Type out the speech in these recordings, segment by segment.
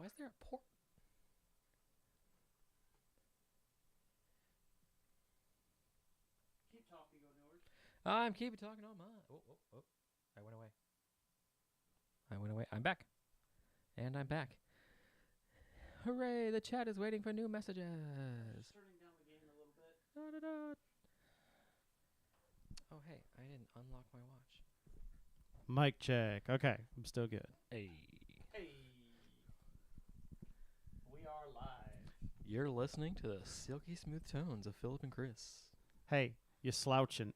is there a port? Keep talking, go North. I'm keeping talking on mine. Oh. I went away. I'm back. And I'm back. Hooray, the chat is waiting for new messages. Just turning down the gain a little bit. Da-da-da. Oh, hey, I didn't unlock my watch. Mic check. Okay, I'm still good. Hey. We are live. You're listening to the silky smooth tones of Philip and Chris. Hey, you slouching.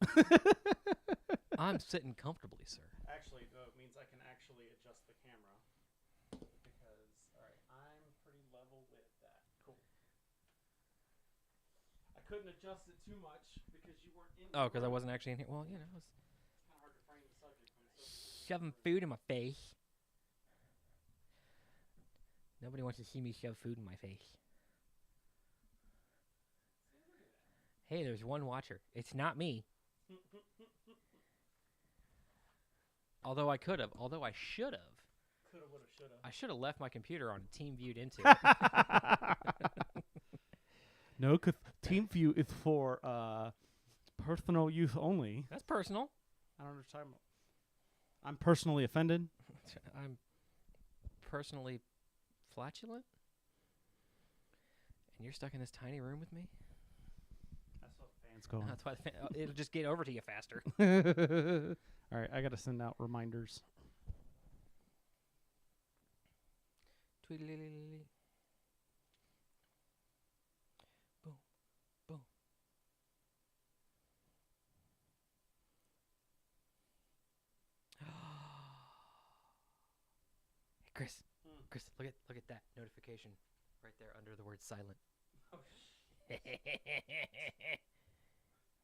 I'm sitting comfortably, sir. Actually, though, it means I can actually adjust the camera. Because, alright, I'm pretty level with that. Cool. I couldn't adjust it too much because you weren't in Oh, because I wasn't actually in here. Well, you know, It's kind of hard to frame the subject when it's shoving food in my face. Nobody wants to see me shove food in my face. Hey, there's one watcher. It's not me. Although I could have. Although I should have. Coulda, woulda, shoulda. I should have left my computer on team viewed into. No, because Team View is for personal use only. That's personal. I don't know what you're talking about. I'm personally offended. I'm personally flatulent. And you're stuck in this tiny room with me? That's what the fan's going. That's why it'll just get over to you faster. All right, I got to send out reminders. Tweedledee. Boom. Boom. Hey, Chris. Chris, look at that notification right there under the word silent. Oh,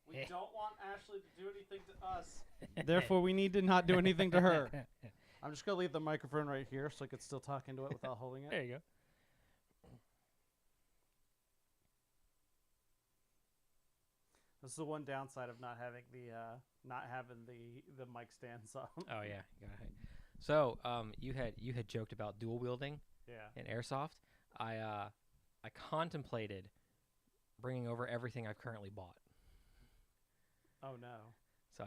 we don't want Ashley to do anything to us. Therefore, we need to not do anything to her. I'm just going to leave the microphone right here so I could still talk into it without holding it. There you go. This is the one downside of not having the mic stands on. Oh yeah, you gotta. So you had joked about dual wielding. Yeah. In airsoft. I contemplated bringing over everything I've currently bought. Oh no. So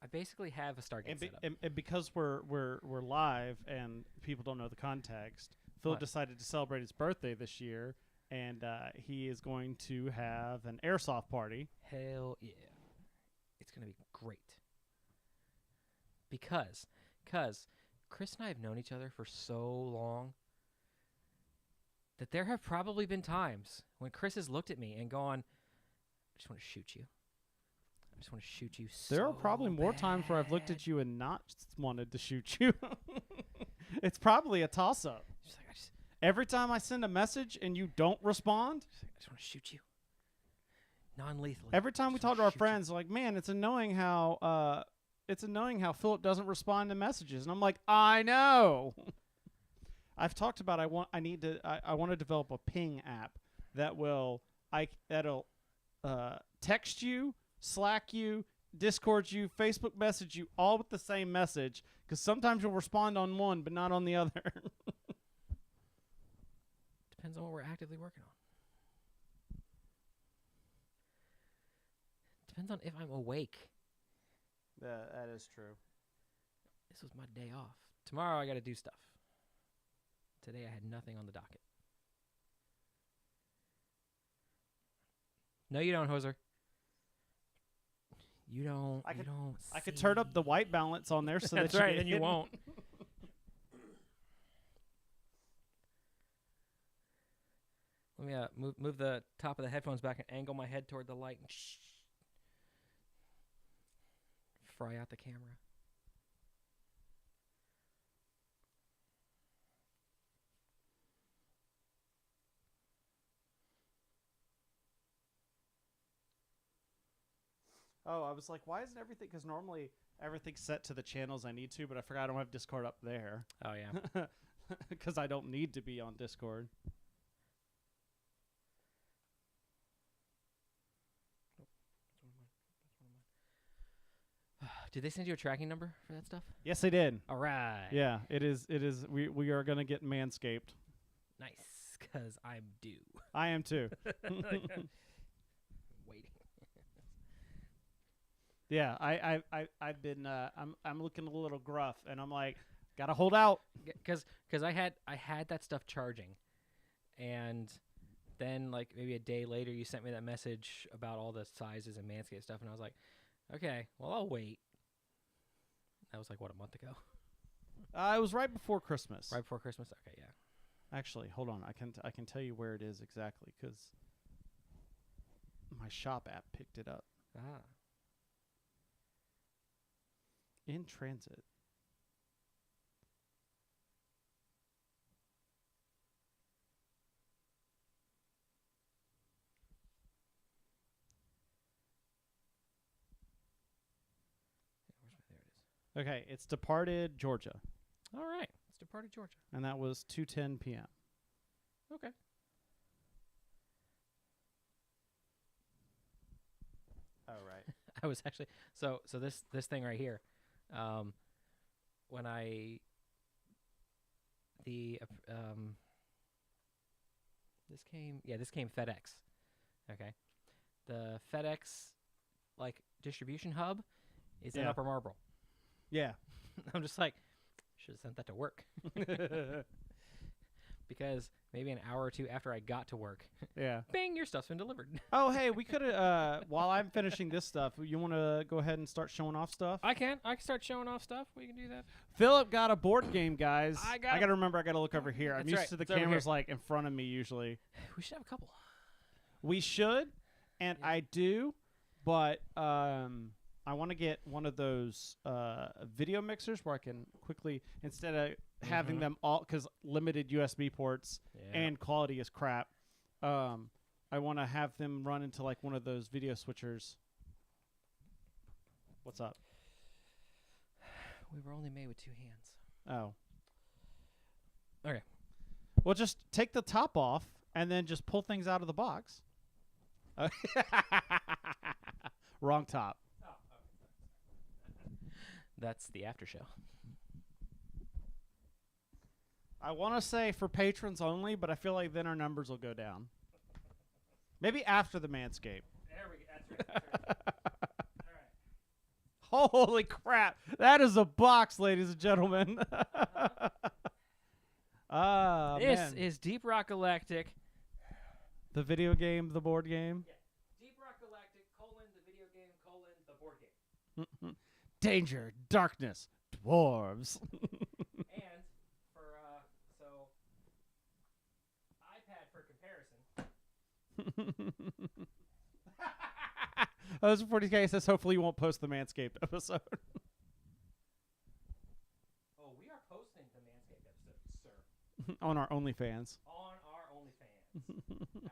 I basically have a Stargate setup. And because we're live and people don't know the context, Phil decided to celebrate his birthday this year, and he is going to have an airsoft party. Hell yeah. It's going to be great. Because Chris and I have known each other for so long that there have probably been times when Chris has looked at me and gone, I just want to shoot you. I just want to shoot you so There are probably more times where I've looked bad. at you and not wanted to shoot you. It's probably a toss-up. Just like, Every time I send a message and you don't respond, I just want to shoot you. Non-lethally. every time we talk to our friends, like, man, it's annoying how Philip doesn't respond to messages, and I'm like, I know. I've talked about I want to develop a ping app that'll text you, Slack you, Discord you, Facebook message you, all with the same message, because sometimes you'll respond on one but not on the other. Depends on what we're actively working on. Depends on if I'm awake. That is true. This was my day off. Tomorrow I got to do stuff. Today I had nothing on the docket. No, you don't, Hoser. You don't. I could turn up the white balance on there so That's that right, you and you won't. Let me move the top of the headphones back and angle my head toward the light and fry out the camera. Oh, I was like, why isn't everything? Because normally everything's set to the channels I need to, but I forgot I don't have Discord up there. Oh, yeah. Because I don't need to be on Discord. Did they send you a tracking number for that stuff? Yes, they did. All right. Yeah, it is. It is. We are gonna get manscaped. Nice, because I'm due. I am too. Waiting. Yeah, I've been. I'm looking a little gruff, and I'm like, gotta hold out. Because I had that stuff charging, and then like maybe a day later you sent me that message about all the sizes and Manscaped stuff, and I was like, okay, well I'll wait. That was like what, a month ago? It was right before Christmas. Right before Christmas. Okay, yeah. Actually, hold on. I can tell you where it is exactly because my shop app picked it up. Ah. In transit. There it is. Okay, it's Departed, Georgia, All right. It's Departed, Georgia. and that was 2:10 p.m. Okay. Oh right. I was actually so this thing right here, when this came FedEx, okay, the FedEx like distribution hub is in Yeah. Upper Marlboro. Yeah. I'm just like, should have sent that to work because maybe an hour or two after I got to work, Yeah. bing, your stuff's been delivered. Oh hey, we could have. While I'm finishing this stuff, you want to go ahead and start showing off stuff? I can start showing off stuff. We can do that. Philip got a board game, guys. I got gotta remember. I gotta look over here. I'm That's used right. to the It's over cameras here. like in front of me usually. We should have a couple. We should, and Yeah. I do, but I want to get one of those video mixers where I can quickly, instead of having Mhm. them all, because limited USB ports Yeah. and quality is crap. I want to have them run into like one of those video switchers. What's up? We were only made with two hands. Oh. Okay. Well, just take the top off and then just pull things out of the box. Wrong top. That's the after show. I want to say for patrons only, but I feel like then our numbers will go down. Maybe after the Manscaped. There we go. That's right. All right. Holy crap. That is a box, ladies and gentlemen. This man. is Deep Rock Galactic. The video game, the board game. Deep Rock Galactic, the video game, the board game. Danger, darkness, dwarves. And for, so, iPad for comparison. Those 40K says hopefully you won't post the Manscaped episode. Oh, we are posting the Manscaped episode, sir. On our OnlyFans. On our OnlyFans. Actually,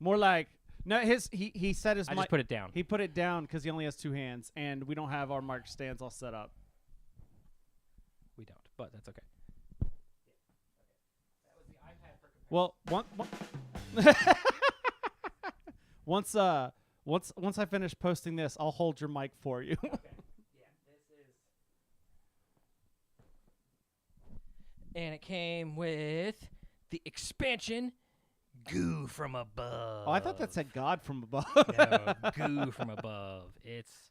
More like no, he said his I mic. just put it down. He put it down because he only has two hands, and we don't have our mic stands all set up. We don't, but that's okay. That was the iPad for comparison. Well, once I finish posting this, I'll hold your mic for you. Okay. Yeah, this is. And it came with the expansion Goo from Above. Oh, I thought that said God from above. No, Goo from Above. It's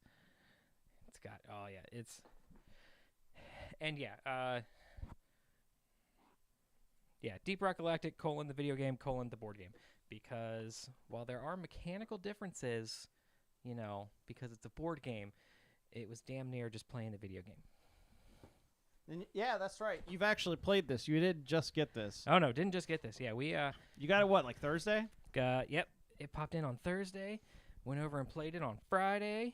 got, oh yeah, it's, and yeah, Deep Rock Galactic, the video game, the board game. Because while there are mechanical differences, you know, because it's a board game, it was damn near just playing the video game. And yeah, that's right. You've actually played this. You didn't just get this. Oh no, didn't just get this. Yeah, we You got it what, like Thursday? yep, it popped in on Thursday, went over and played it on Friday.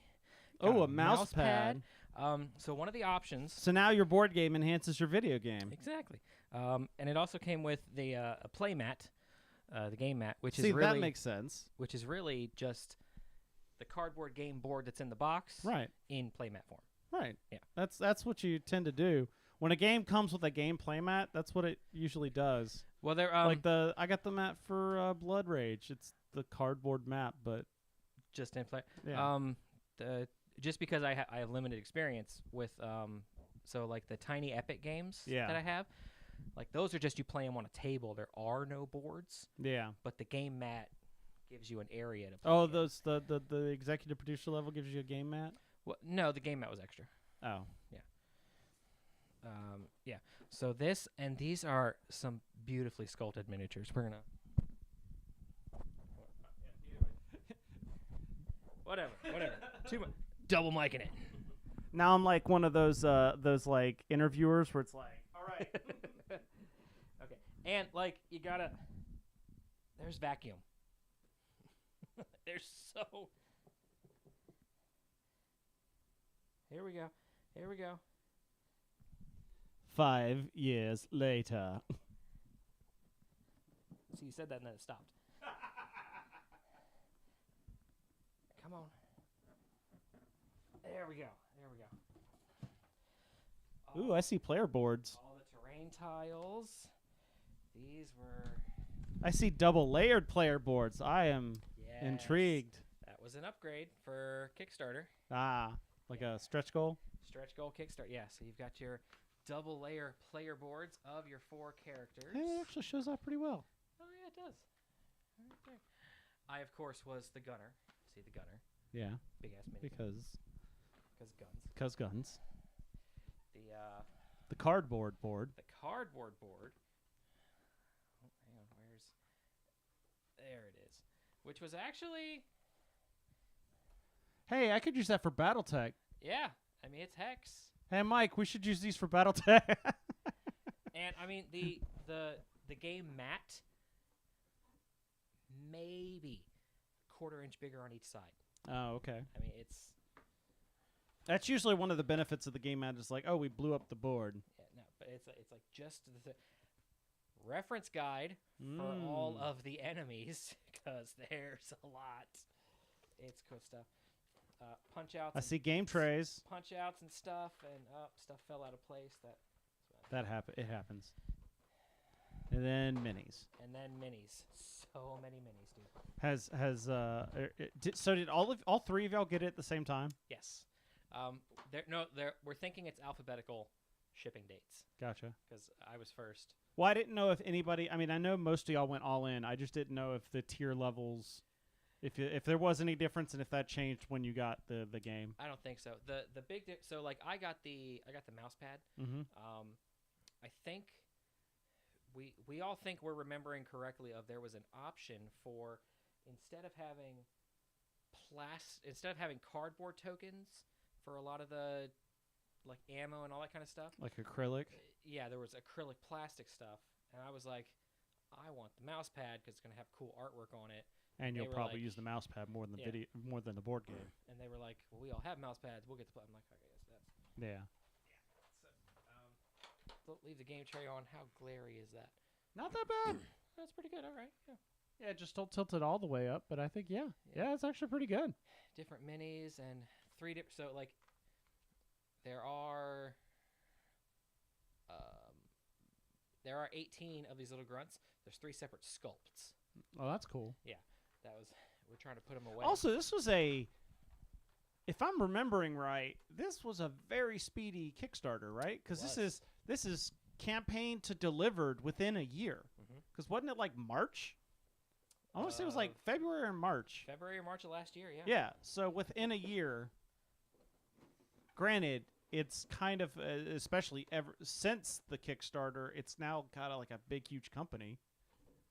Oh, got a mouse pad. So one of the options. So now your board game enhances your video game. Exactly. And it also came with the a play mat, the game mat, which See, is really that makes sense. which is really just the cardboard game board that's in the box, Right. in playmat form. Right. Yeah. That's what you tend to do. When a game comes with a game playmat, that's what it usually does. Well, there Like I got the mat for Blood Rage. It's the cardboard map, but just in play. yeah. just because I have limited experience with so like the tiny epic games Yeah. that I have, like those are just you play them on a table. There are no boards, Yeah. but the game mat gives you an area to play. Oh, in. those the executive producer level gives you a game mat. Well, no, the game mat was extra. Oh. Yeah. So this and these are some beautifully sculpted miniatures. We're gonna. Whatever. Too much. Double micing it. Now I'm like one of those like interviewers where it's like, all right. Okay. And like you gotta. There's vacuum. There's so. Here we go. 5 years later. So you said that and then it stopped. Come on. There we go. Ooh, I see player boards. All the terrain tiles. These were. I see double layered player boards. I am Yes. intrigued. That was an upgrade for Kickstarter. Like a stretch goal. Stretch goal Kickstarter. Yeah, so you've got your double layer player boards of your 4 characters. Hey, it actually shows up pretty well. Oh, yeah, it does. Right there. I, of course, was the gunner. See the gunner. Yeah, Big ass mini. because guns. guns. The The cardboard board. the cardboard board. Oh, hang on, there it is. Which was actually, Hey, I could use that for BattleTech. yeah. I mean, it's hex. Hey, Mike, we should use these for BattleTech. And I mean the game mat maybe 1/4 inch bigger on each side. Oh, okay. I mean That's usually one of the benefits of the game mat is like, oh, we blew up the board. yeah, no, but it's like just the reference guide for all of the enemies because there's a lot. It's cool stuff. Punch outs. I see game trays. Punch outs and stuff, and stuff fell out of place. It happens. And then minis. And then minis. So many minis, dude. So did all 3 of y'all get it at the same time? Yes. We're thinking it's alphabetical shipping dates Gotcha. because I was first. Well, I didn't know if anybody. I mean, I know most of y'all went all in. I just didn't know if the tier levels, if there was any difference, and if that changed when you got the game. I don't think so. The big so like I got the mouse pad. Mm-hmm. I think we all think we're remembering correctly of there was an option for instead of having cardboard tokens for a lot of the like ammo and all that kind of stuff. Like acrylic. Yeah, there was acrylic plastic stuff, and I was like, I want the mouse pad because it's gonna have cool artwork on it. And you'll were probably like- use the mouse pad more than the Yeah. more than the board game. And they were like, well, we all have mouse pads. We'll get to play. I'm like, okay, yes, that's. Yeah. Don't leave the game tray on. How glary is that? Not that bad. That's pretty good. All right. Yeah. Yeah, just don't tilt it all the way up. But I think yeah, it's actually pretty good. Different minis and 3 different. So like, there are 18 of these little grunts. There's 3 separate sculpts. Oh, that's cool. We're trying to put them away. Also, this was if I'm remembering right, this was a very speedy Kickstarter, right? Because this is campaign to delivered within a year. Because wasn't it like March? I want to say it was like February or March. February or March of last year, yeah. Yeah, so within a year. Granted, it's kind of, especially ever since the Kickstarter, it's now kind of like a big, huge company.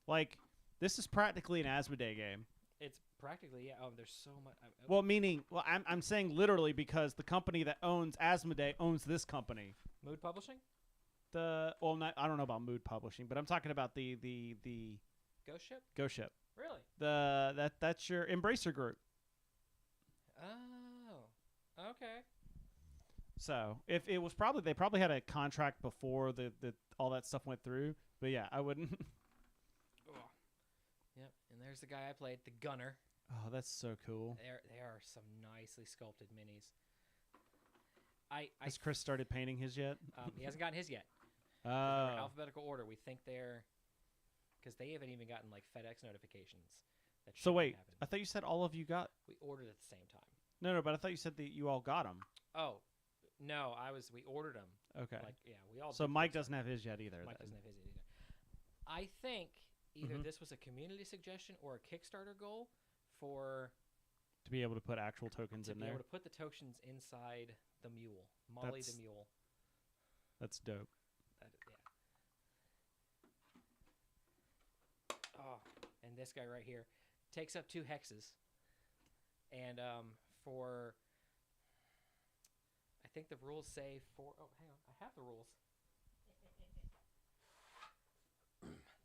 Like, this is practically an Asmodee game. It's practically, yeah. Oh, there's so much. I'm saying literally because the company that owns Asmodee owns this company. Mood Publishing? I don't know about Mood Publishing, but I'm talking about the Ghost Ship? Ghost Ship. Really? That's your Embracer group. Oh, okay. So if it was they probably had a contract before the all that stuff went through. But yeah, I wouldn't. Oh. Yep. And there's the guy I played, the Gunner. Oh, that's so cool. There are some nicely sculpted minis. Has Chris started painting his yet? He hasn't gotten his yet. Oh. They're in alphabetical order. We think they're because they haven't even gotten like FedEx notifications. So wait, I thought you said all of you got. We ordered at the same time. No, but I thought you said that you all got them. Oh, no, we ordered them. Okay. Like, yeah, we all. So did Mike those. doesn't have his yet either. Mike then. doesn't have his either. I think either Mhm. this was a community suggestion or a Kickstarter goal for To be able to put actual tokens to in be there. able to put the tokens inside the mule, Molly the mule. That's dope. Oh, and this guy right here takes up 2 hexes, and for I think the rules say for. Oh, hang on, I have the rules.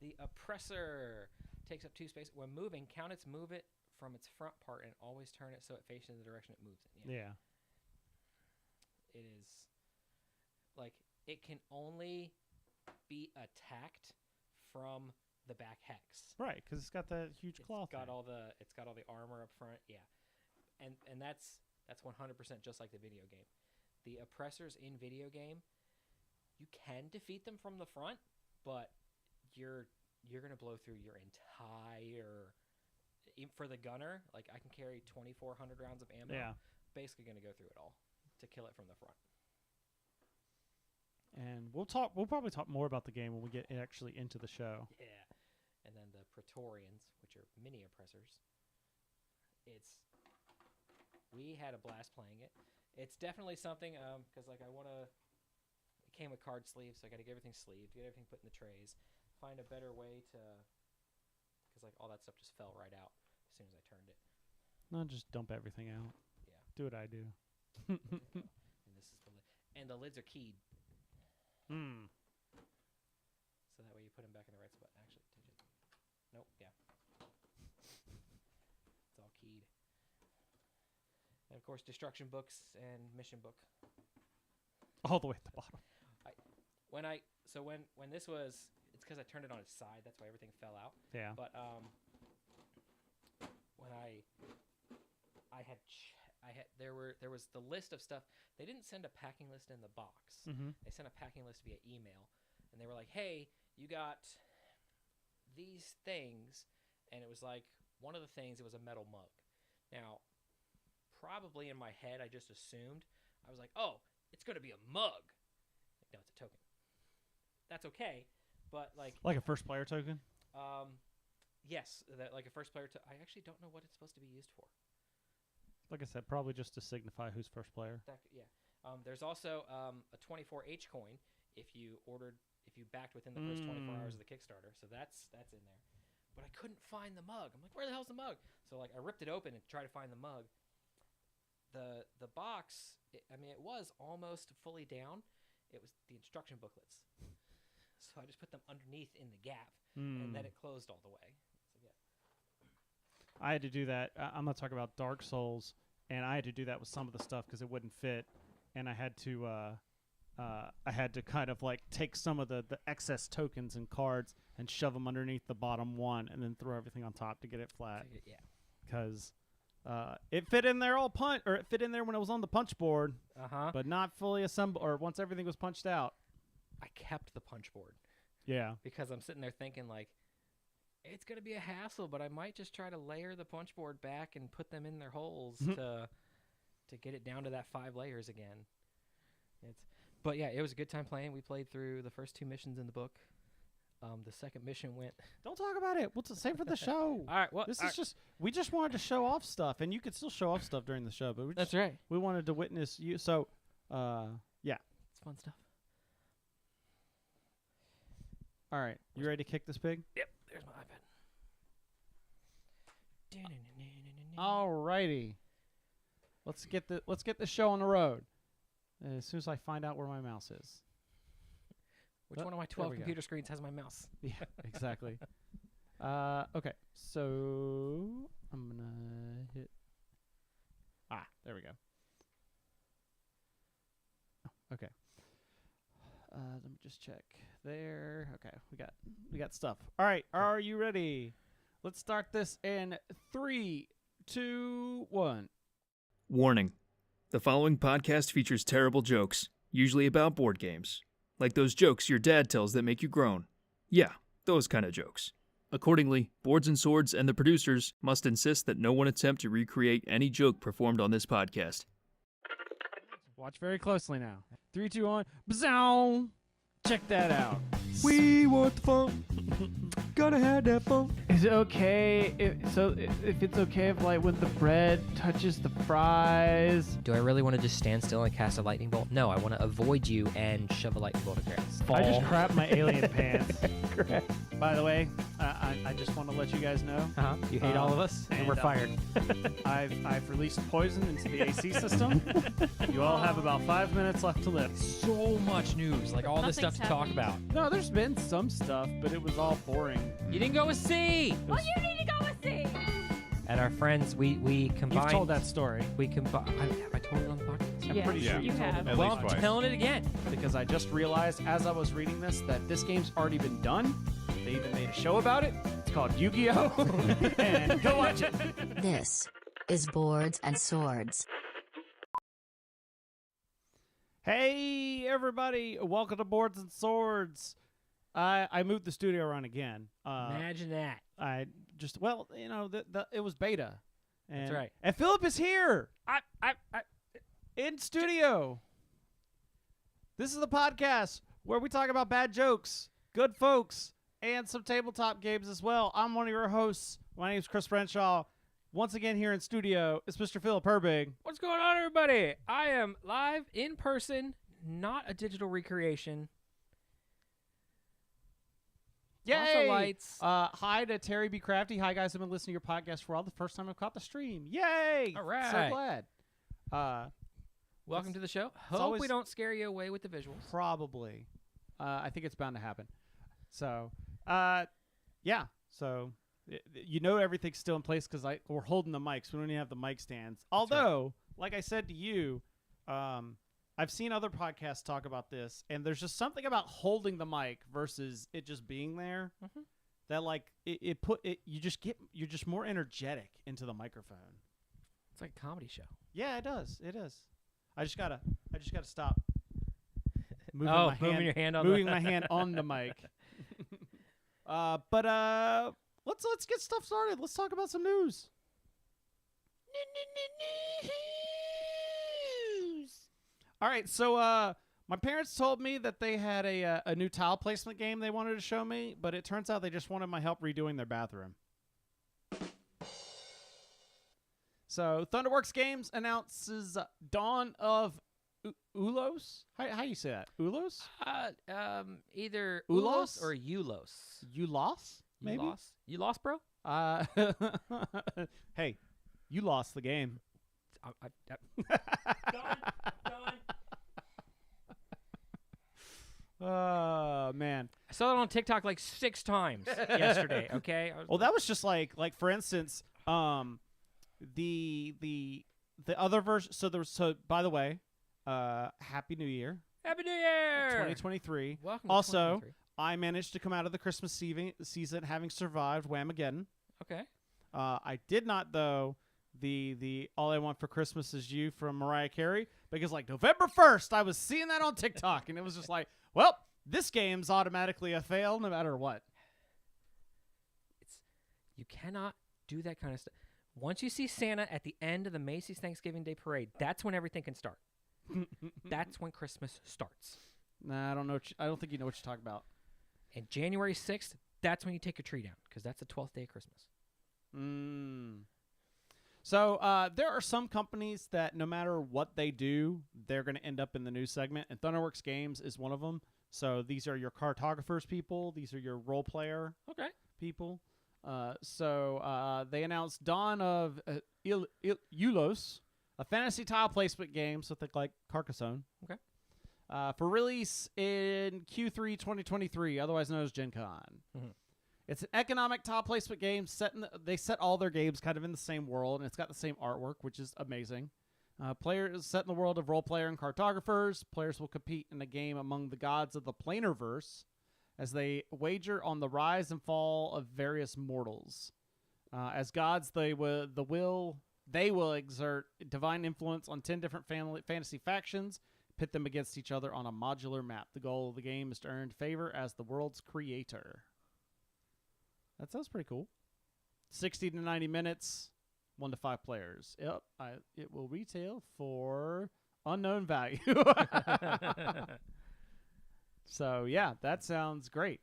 The oppressor takes up 2 space when moving. Count its move it from its front part and always turn it so it faces the direction it moves in. Yeah. It is like it can only be attacked from the back hex. Right, because it's got that huge cloth. It's got all the armor up front. Yeah, and that's 100% just like the video game. The oppressors in video game, you can defeat them from the front, but you're gonna blow through your entire. For the gunner, like I can carry 2,400 rounds of ammo. Yeah. Basically gonna go through it all to kill it from the front. And we'll probably talk more about the game when we get actually into the show. Yeah. And then the Praetorians, which are mini oppressors. We had a blast playing it. It's definitely something because like it came with card sleeves, so I got to get everything sleeved, get everything put in the trays, find a better way to, because like all that stuff just fell right out as soon as I turned it. No, just dump everything out. Yeah. Do what I do. And this is the lid, and the lids are keyed. So that way you put them back in the right spot. Actually, nope. Yeah. It's all keyed. And of course, destruction books and mission book. All the way at the bottom. When this was, it's because I turned it on its side. That's why everything fell out. Yeah. But when there was the list of stuff. They didn't send a packing list in the box. Mm-hmm. They sent a packing list via email, and they were like, "Hey, you got these things," and it was like one of the things. It was a metal mug. Now, probably in my head, I just assumed I was like, "Oh, it's gonna be a mug." No, it's a token. That's okay, but like a first player token. Yes, like a first player. I actually don't know what it's supposed to be used for. Like I said, probably just to signify who's first player. Yeah. There's also a 24H coin if you backed within the first 24 hours of the Kickstarter. So that's in there. But I couldn't find the mug. I'm like, where the hell's the mug? So like I ripped it open and tried to find the mug. The box, it was almost fully down. It was the instruction booklets. So I just put them underneath in the gap, and then it closed all the way. So, yeah. I had to do that. I'm going to talk about Dark Souls, and I had to do that with some of the stuff because it wouldn't fit, and I had to kind of like take some of the excess tokens and cards and shove them underneath the bottom one, and then throw everything on top to get it flat. Yeah. Because it fit in there it fit in there when it was on the punch board, but not fully assembled, or once everything was punched out. I kept the punch board. Yeah. Because I'm sitting there thinking like, it's going to be a hassle, but I might just try to layer the punch board back and put them in their holes to get it down to that 5 layers again. But yeah, it was a good time playing. We played through the first 2 missions in the book. The second mission went. Don't talk about it. We'll save for the show. All right. Well, we just wanted to show off stuff, and you could still show off stuff during the show, but that's right. We wanted to witness you. So, yeah, it's fun stuff. All right, you ready to kick this pig? Yep. There's my iPad. All righty. Let's get the show on the road. As soon as I find out where my mouse is. Which one of my 12 computer screens has my mouse? Yeah, exactly. Okay, so I'm going to hit... there we go. Oh, okay. Let me just check. There. Okay, we got stuff. All right, are you ready? Let's start this in 3, 2, 1. Warning. The following podcast features terrible jokes, usually about board games. Like those jokes your dad tells that make you groan. Yeah, those kind of jokes. Accordingly, Boards and Swords and the producers must insist that no one attempt to recreate any joke performed on this podcast. Watch very closely now. 3, 2, 1. Bzoom! Check that out. We want the fun. Gotta have that fun. Is it okay if it's okay if like when the bread touches the fries? Do I really want to just stand still and cast a lightning bolt? No, I want to avoid you and shove a lightning bolt across. I just crap my alien pants. By the way, I just want to let you guys know. You hate all of us, and we're fired. I've released poison into the AC system. You all have about 5 minutes left to live. So much news, like all this stuff to talk about. No, there's been some stuff, but it was all boring. You didn't go with C. Well, you need to go with C. And our friends, we combined. You've told that story. We combined. Have I told it on the podcast? Yes, pretty sure you you told have. it. At Well, least I'm twice. telling it again. Because I just realized as I was reading this that this game's already been done. They even made a show about it. It's called Yu-Gi-Oh! And go watch it. This is Boards and Swords. Hey, everybody. Welcome to Boards and Swords. I moved the studio around again. Imagine that. I just, well, you know, it was beta. And, That's right. And Philip is here I in studio. This is the podcast where we talk about bad jokes, good folks, and some tabletop games as well. I'm one of your hosts. My name is Chris Renshaw. Once again here in studio is Mr. Philip Herbig. What's going on, everybody? I am live in person, not a digital recreation. Lots of Yay! lights. Hi to Terry B. Crafty. Hi, guys. I've been listening to your podcast for all the first time I've caught the stream. Yay! All right. So glad. Welcome to the show. Hope always- we don't scare you away with the visuals. Probably. I think it's bound to happen. So, yeah. So, you know everything's still in place because we're holding the mics. We don't even have the mic stands. Although, like I said to you, I've seen other podcasts talk about this, and there's just something about holding the mic versus it just being there that, like, you're just more energetic into the microphone. It's like a comedy show. Yeah, it does. It is. I just gotta stop. Moving your hand on moving my hand on the mic. But let's get stuff started. Let's talk about some news. All right, so my parents told me that they had a new tile placement game they wanted to show me, but it turns out they just wanted my help redoing their bathroom. So Thunderworks Games announces Dawn of Ulos. How you say that? Ulos? Either Ulos? Ulos or Ulos. Ulos? Maybe. You lost? You lost, bro? Hey, you lost the game. Oh man. I saw it on TikTok like 6 times yesterday. Okay. Well, that was just like for instance, the other version. So by the way, Happy New Year, Happy New Year, 2023. Welcome. To Also, 2023. I managed to come out of the Christmas season having survived Whamageddon. Okay. I did not though. The All I Want for Christmas Is You from Mariah Carey, because like November 1st I was seeing that on TikTok and it was just like, well, this game's automatically a fail no matter what. You cannot do that kind of stuff. Once you see Santa at the end of the Macy's Thanksgiving Day Parade, that's when everything can start. That's when Christmas starts. Nah, I don't know. I don't think you know what you're talking about. And January 6th, that's when you take your tree down, because that's the 12th day of Christmas. So there are some companies that no matter what they do, they're going to end up in the news segment, and Thunderworks Games is one of them. So these are your cartographers people. These are your role player Okay. people. So they announced Dawn of Ulos, a fantasy tile placement game, so think like Carcassonne. Okay. For release in Q3 2023, otherwise known as Gen Con. Mhm. It's an economic tile placement game. They set all their games kind of in the same world, and it's got the same artwork, which is amazing. Players set in the world of role player and cartographers. Players will compete in a game among the gods of the Planarverse as they wager on the rise and fall of various mortals. As gods, they will exert divine influence on 10 different fantasy factions, pit them against each other on a modular map. The goal of the game is to earn favor as the world's creator. That sounds pretty cool. 60 to 90 minutes, 1 to 5 players. Yep, it will retail for unknown value. So yeah, that sounds great.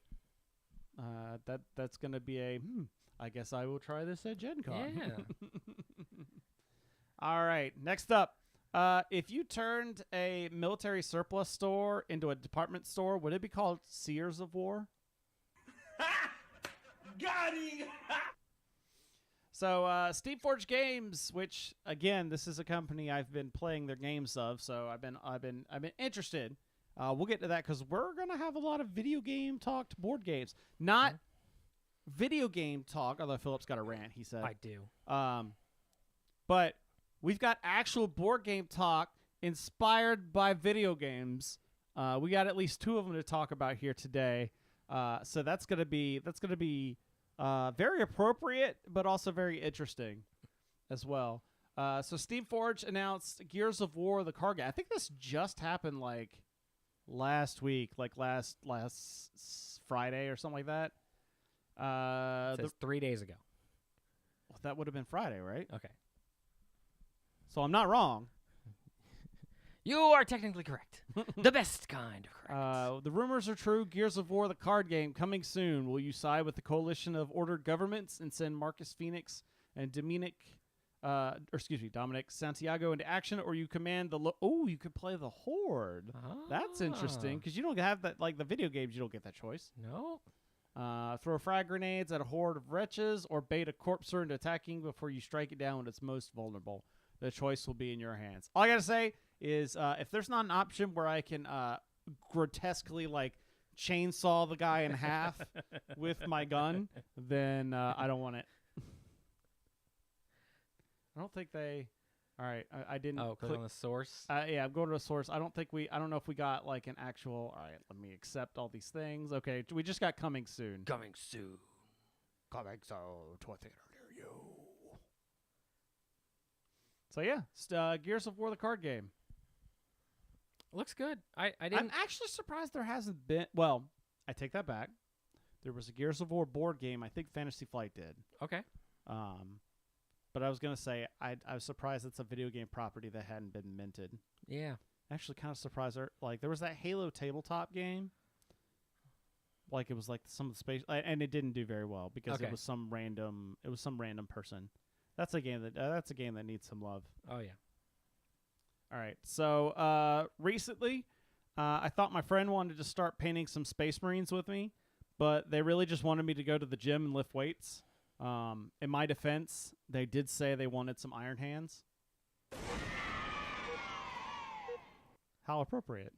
That's gonna be a. I guess I will try this at Gen Con. Yeah. All right, next up. If you turned a military surplus store into a department store, would it be called Sears of War? Got him! So, Steamforged Games, which again, this is a company I've been playing their games of, so I've been interested. We'll get to that because we're gonna have a lot of video game talked board games, not video game talk. Although Philip's got a rant, he said. I do. But we've got actual board game talk inspired by video games. We got at least 2 of them to talk about here today. So that's gonna be very appropriate, but also very interesting as well. So Steamforged announced Gears of War, the card game. I think this just happened like last week, like last Friday or something like that. It says 3 days ago. Well, that would have been Friday, right? Okay. So I'm not wrong. You are technically correct. The best kind of correct. The rumors are true. Gears of War, the card game, coming soon. Will you side with the coalition of ordered governments and send Marcus Phoenix and Dominic Santiago into action, or you command the you could play the Horde. That's interesting because you don't have that, like the video games. You don't get that choice. No. Throw frag grenades at a horde of wretches, or bait a corpser into attacking before you strike it down when it's most vulnerable. The choice will be in your hands. All I gotta say is, if there's not an option where I can grotesquely like chainsaw the guy in half with my gun, then I don't want it. I don't think they. All right, I didn't. Oh, click on the source. Yeah, I'm going to the source. I don't know if we got like an actual. All right, let me accept all these things. Okay, we just got coming soon. Coming soon. Coming soon to a theater near you. So yeah, Gears of War, the card game. Looks good. I didn't. I'm actually surprised there hasn't been. Well, I take that back. There was a Gears of War board game. I think Fantasy Flight did. Okay. But I was gonna say I was surprised it's a video game property that hadn't been minted. Yeah. Actually, kind of surprised. Like there was that Halo tabletop game. Like it was like some of the space, and it didn't do very well because it was some random. It was some random person. That's a game that needs some love. Oh yeah. All right. So recently, I thought my friend wanted to start painting some Space Marines with me, but they really just wanted me to go to the gym and lift weights. In my defense, they did say they wanted some Iron Hands. How appropriate.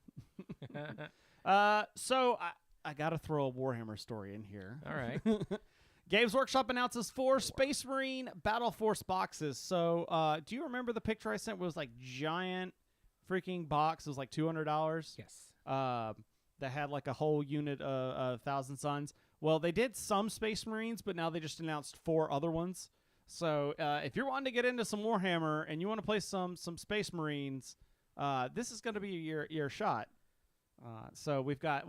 So I got to throw a Warhammer story in here. All right. Games Workshop announces 4 Space Marine Battle Force boxes. So do you remember the picture I sent? It was like giant freaking box. It was like $200. Yes. That had like a whole unit of Thousand Suns. Well, they did some Space Marines, but now they just announced 4 other ones. So if you're wanting to get into some Warhammer and you want to play some Space Marines, this is going to be your shot. So we've got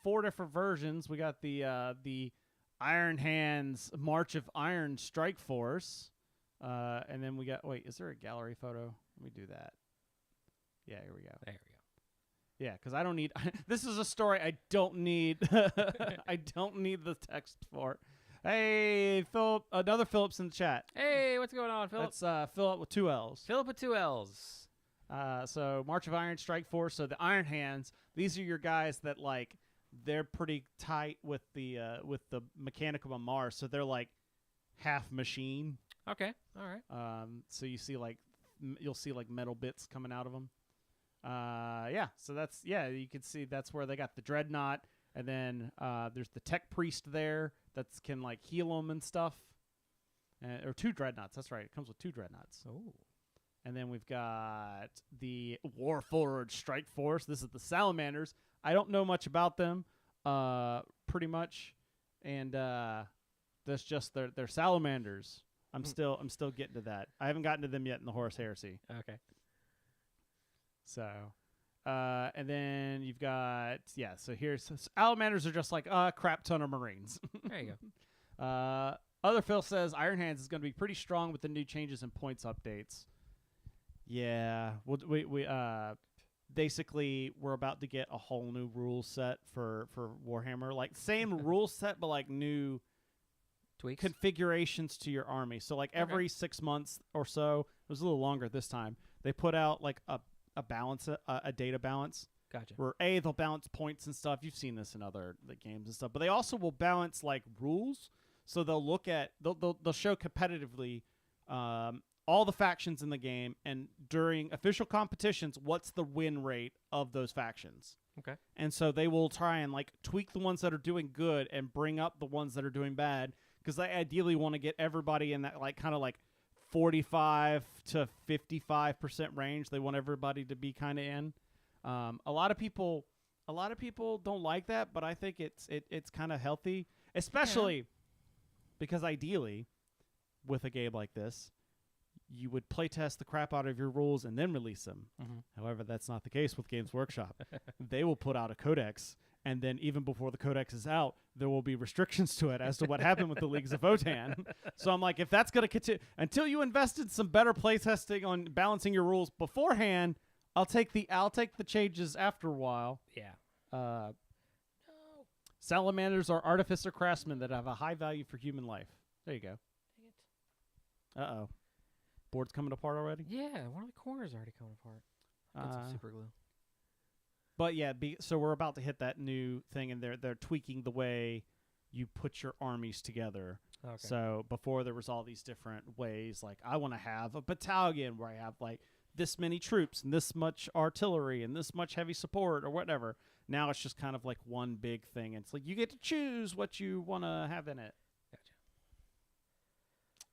4 different versions. We got the Iron Hands March of Iron Strike Force, and then we got. Wait, is there a gallery photo? Let me do that. Yeah, here we go. There we go. Yeah, because I don't need. This is a story I don't need. I don't need the text for. Hey, Philip. Another Philip's in the chat. Hey, what's going on, Philip? That's Philip with 2 L's. Philip with 2 L's. So March of Iron Strike Force. So the Iron Hands. These are your guys that like. They're pretty tight with the Mechanicum on Mars. So they're like half machine. Okay. All right. So you see like you'll see like metal bits coming out of them. Yeah, so you can see that's where they got the Dreadnought, and then there's the Tech Priest there that can like heal them and stuff, or 2 Dreadnoughts. That's right, it comes with 2 Dreadnoughts. Oh, and then we've got the Warforged Strike Force. This is the Salamanders. I don't know much about them, pretty much, and that's just they're Salamanders. I'm still getting to that. I haven't gotten to them yet in the Horus Heresy. okay. So, and then you've got, so here's, Salamanders are just like a crap ton of Marines. There you Other Phil says Iron Hands is going to be pretty strong with the new changes and points updates. Yeah, we basically we're about to get a whole new rule set for Warhammer, like same rule set but like new Tweaks. configurations to your army. So like every 6 months or so, it was a little longer this time. They put out like a balance, a data balance. Gotcha. Where they'll balance points and stuff. You've seen this in other games and stuff, but they also will balance like rules. So they'll look at they'll show competitively all the factions in the game, and during official competitions, what's the win rate of those factions. Okay. And so they will try and like tweak the ones that are doing good and bring up the ones that are doing bad, because they ideally want to get everybody in that like kind of like 45 to 55% range. They want everybody to be kind of in. A lot of people don't like that, but I think it's kind of healthy, especially because ideally, with a game like this, you would playtest the crap out of your rules and then release them. Mm-hmm. However, that's not the case with Games Workshop. They will put out a codex, and then even before the codex is out, there will be restrictions to it as to what happened with the Leagues of Votann. So I'm like, if that's going to continue, until you invested some better playtesting on balancing your rules beforehand, I'll take the changes after a while. Yeah. Salamanders are artificer craftsmen that have a high value for human life. There you go. Dang it. Uh-oh. Board's coming apart already? Yeah, one of the corners already coming apart. Get some super glue. But yeah, so we're about to hit that new thing, and they're tweaking the way you put your armies together. Okay. So before there was all these different ways, like I want to have a battalion where I have like this many troops and this much artillery and this much heavy support or whatever. Now it's just kind of like one big thing. And it's like you get to choose what you want to have in it.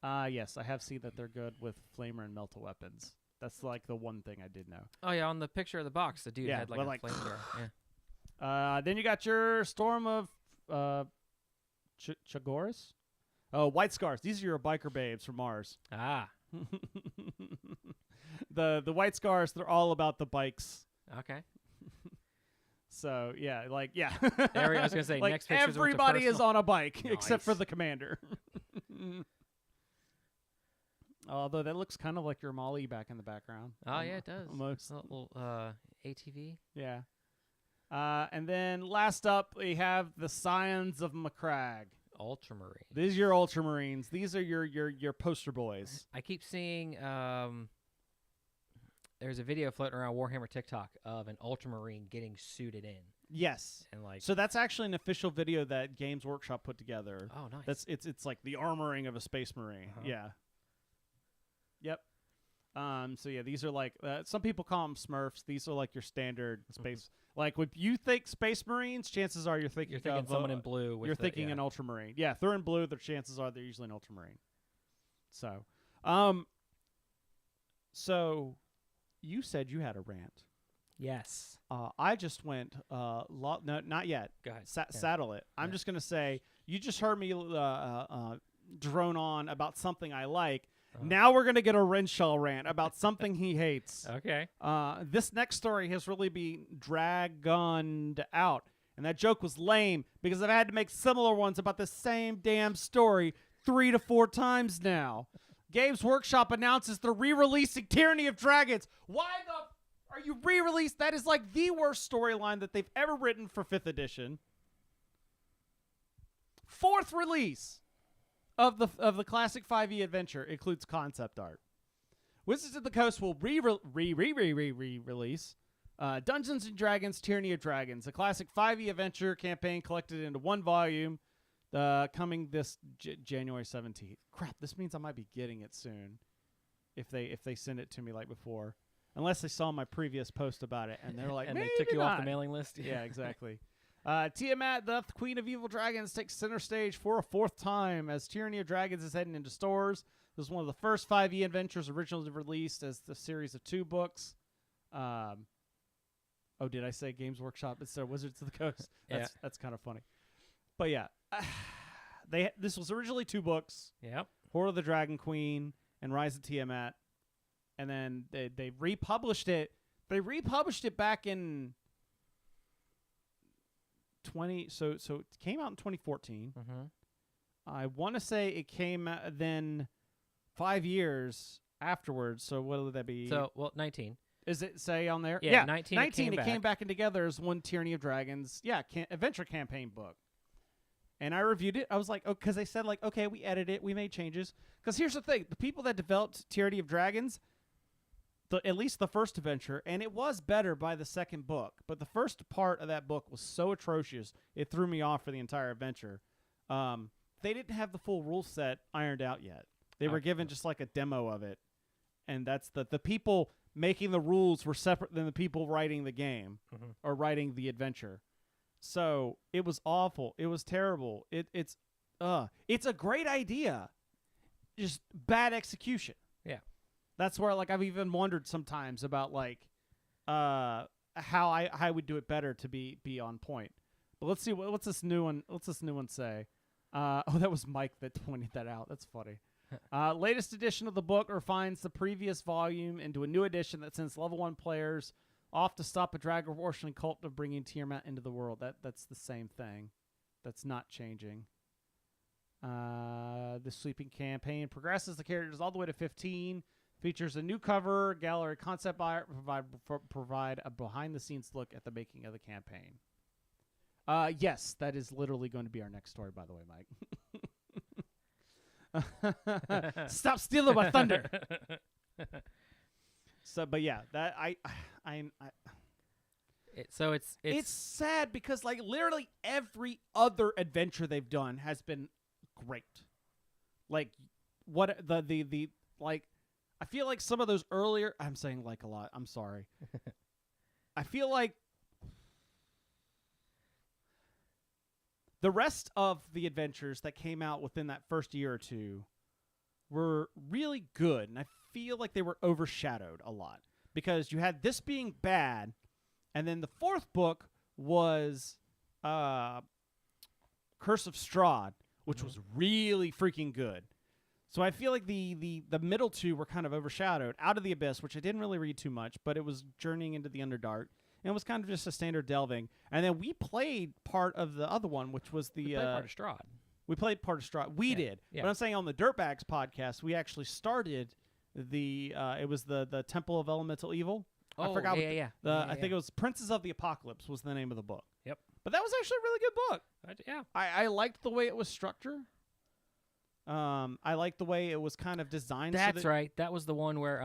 Gotcha. Yes, I have seen that they're good with flamer and melta weapons. That's like the one thing I did know. Oh yeah, on the picture of the box, the dude had like a flamethrower. Yeah. Then you got your Storm of Chagoris. Oh, White Scars. These are your biker babes from Mars. Ah. The White Scars, they're all about the bikes. Okay. So yeah, like yeah. There I was gonna say like next picture's with the everybody is personal- on a bike except for Nice. the commander. Although that looks kind of like your Molly back in the background. Oh yeah, it does. Almost. A little ATV. Yeah. And then last up, we have the Scions of Macragge. Ultramarine. These are your Ultramarines. These are your poster boys. I keep seeing there's a video floating around Warhammer TikTok of an Ultramarine getting suited in, Yes. and like, So that's actually an official video that Games Workshop put together. oh nice. That's it's like the armoring of a Space Marine. Uh-huh. Yeah. Yep. So yeah, these are like some people call them Smurfs. These are like your standard space. Like when you think Space Marines, chances are you're thinking of, someone in blue. With you're the, thinking yeah. an Ultramarine. Yeah, if they're in blue, their chances are they're usually an Ultramarine. So, so you said you had a rant. Yes. I just went. No, not yet. Go ahead. Saddle it. I'm Yeah. just gonna say you just heard me drone on about something I like. Now we're gonna get a Renshaw rant about something he hates. Okay. This next story has really been dragged out, and that joke was lame because I've had to make similar ones about the same damn story 3 to 4 times now. Games Workshop announces they're re-releasing Tyranny of Dragons. Why the are you re-released? That is like the worst storyline that they've ever written for 5th edition. 4th release of the classic 5e adventure includes concept art. Wizards of the Coast will re-release Dungeons and Dragons: Tyranny of Dragons, a classic 5e adventure campaign collected into one volume, coming this January 17th. Crap, this means I might be getting it soon if they send it to me like before. Unless they saw my previous post about it and they're like, and maybe they took you not. off the mailing list. Yeah, exactly. Tiamat, the Queen of Evil Dragons, takes center stage for a 4th time as Tyranny of Dragons is heading into stores. This is one of the first 5e adventures originally released as the series of 2 books. Did I say Games Workshop instead of Wizards of the Coast? That's kind of funny. But yeah, this was originally 2 books. Yep. Horde of the Dragon Queen and Rise of Tiamat. And then they republished it. They republished it back in so it came out in 2014. Mm-hmm. I want to say it came then 5 years afterwards. So what would that be? So, well, 19. Is it say on there? Yeah, 19 it 19. came It came back. back in together as one Tyranny of Dragons. Yeah, adventure campaign book. And I reviewed it. I was like, oh, because they said like, okay, we edited it, we made changes. Because here's the thing: the people that developed Tyranny of Dragons, at least the first adventure, and it was better by the second book, but the first part of that book was so atrocious it threw me off for the entire adventure. They didn't have the full rule set ironed out yet. They were given just like a demo of it, and that's the people making the rules were separate than the people writing the game or writing the adventure. So it was awful. It was terrible. It's a great idea, just bad execution. Yeah. That's where like I've even wondered sometimes about like how I would do it better to be on point. But let's see what's this new one. What's this new one say? Oh, that was Mike that pointed that out. That's funny. Latest edition of the book refines the previous volume into a new edition that sends level 1 players off to stop a drag abortion cult of bringing Tiamat into the world. That's the same thing. That's not changing. The Sleeping campaign progresses the characters all the way to 15. Features a new cover, gallery concept art, provide a behind-the-scenes look at the making of the campaign. Yes, that is literally going to be our next story, by the way, Mike. Stop stealing my thunder. So, but yeah, that it's sad because like literally every other adventure they've done has been great. Like what the like. I feel like some of those earlier... I'm saying like a lot. I'm sorry. I feel like the rest of the adventures that came out within that first year or two were really good, and I feel like they were overshadowed a lot because you had this being bad, and then the fourth book was Curse of Strahd, which was really freaking good. So I feel like the middle two were kind of overshadowed. Out of the Abyss, which I didn't really read too much, but it was journeying into the Underdark, and it was kind of just a standard delving. And then we played part of the other one, which was the... We played part of Strahd. We played part of Strahd. We did. Yeah. But I'm saying on the Dirtbags podcast, we actually started the... it was the Temple of Elemental Evil. Oh, I forgot. I think it was Princes of the Apocalypse was the name of the book. Yep. But that was actually a really good book. Yeah. I liked the way it was structured. I like the way it was kind of designed. That's right. That was the one where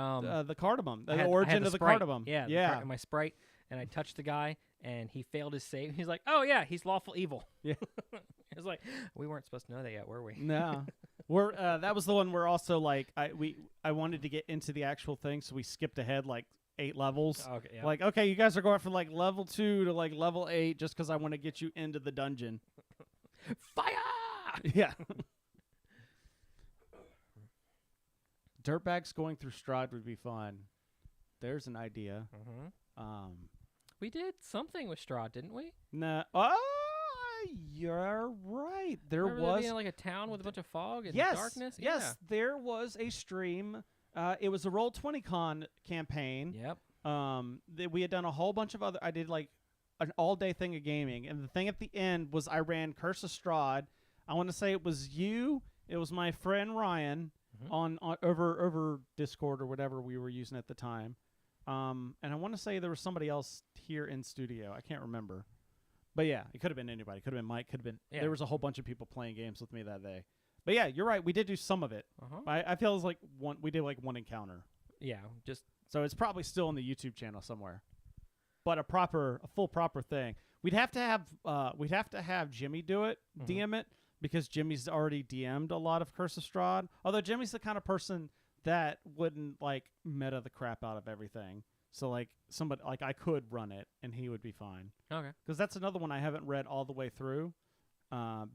the cardamom, I the had origin of the sprite. cardamom. Yeah. My sprite, and I touched the guy, and he failed his save. He's like, "Oh yeah, he's lawful evil." Yeah. It was like, we weren't supposed to know that yet, were we? No. That was the one where also like I wanted to get into the actual thing, so we skipped ahead like 8 levels. Okay. Yeah. Like, okay, you guys are going from like level 2 to like level 8 just because I want to get you into the dungeon. Fire! Yeah. Dirtbags going through Strahd would be fun. There's an idea. We did something with Strahd, didn't we? Nah. Oh, you're right. There Remember was there being like a town with a bunch of fog and yes, darkness. Yes, there was a stream. It was a Roll20Con campaign. Yep. We had done a whole bunch of other. I did like an all-day thing of gaming, and the thing at the end was I ran Curse of Strahd. I want to say it was you. It was my friend Ryan. On over Discord or whatever we were using at the time, and I want to say there was somebody else here in studio. I can't remember, but yeah, it could have been anybody. Could have been Mike. Could have been. Yeah. There was a whole bunch of people playing games with me that day. But yeah, you're right. We did do some of it. I feel it's like we did like one encounter. Yeah. Just so it's probably still on the YouTube channel somewhere. But a full proper thing. We'd have to have Jimmy do it, DM it. Because Jimmy's already DM'd a lot of Curse of Strahd. Although Jimmy's the kind of person that wouldn't like meta the crap out of everything. So like somebody like I could run it and he would be fine. okay. Because that's another one I haven't read all the way through.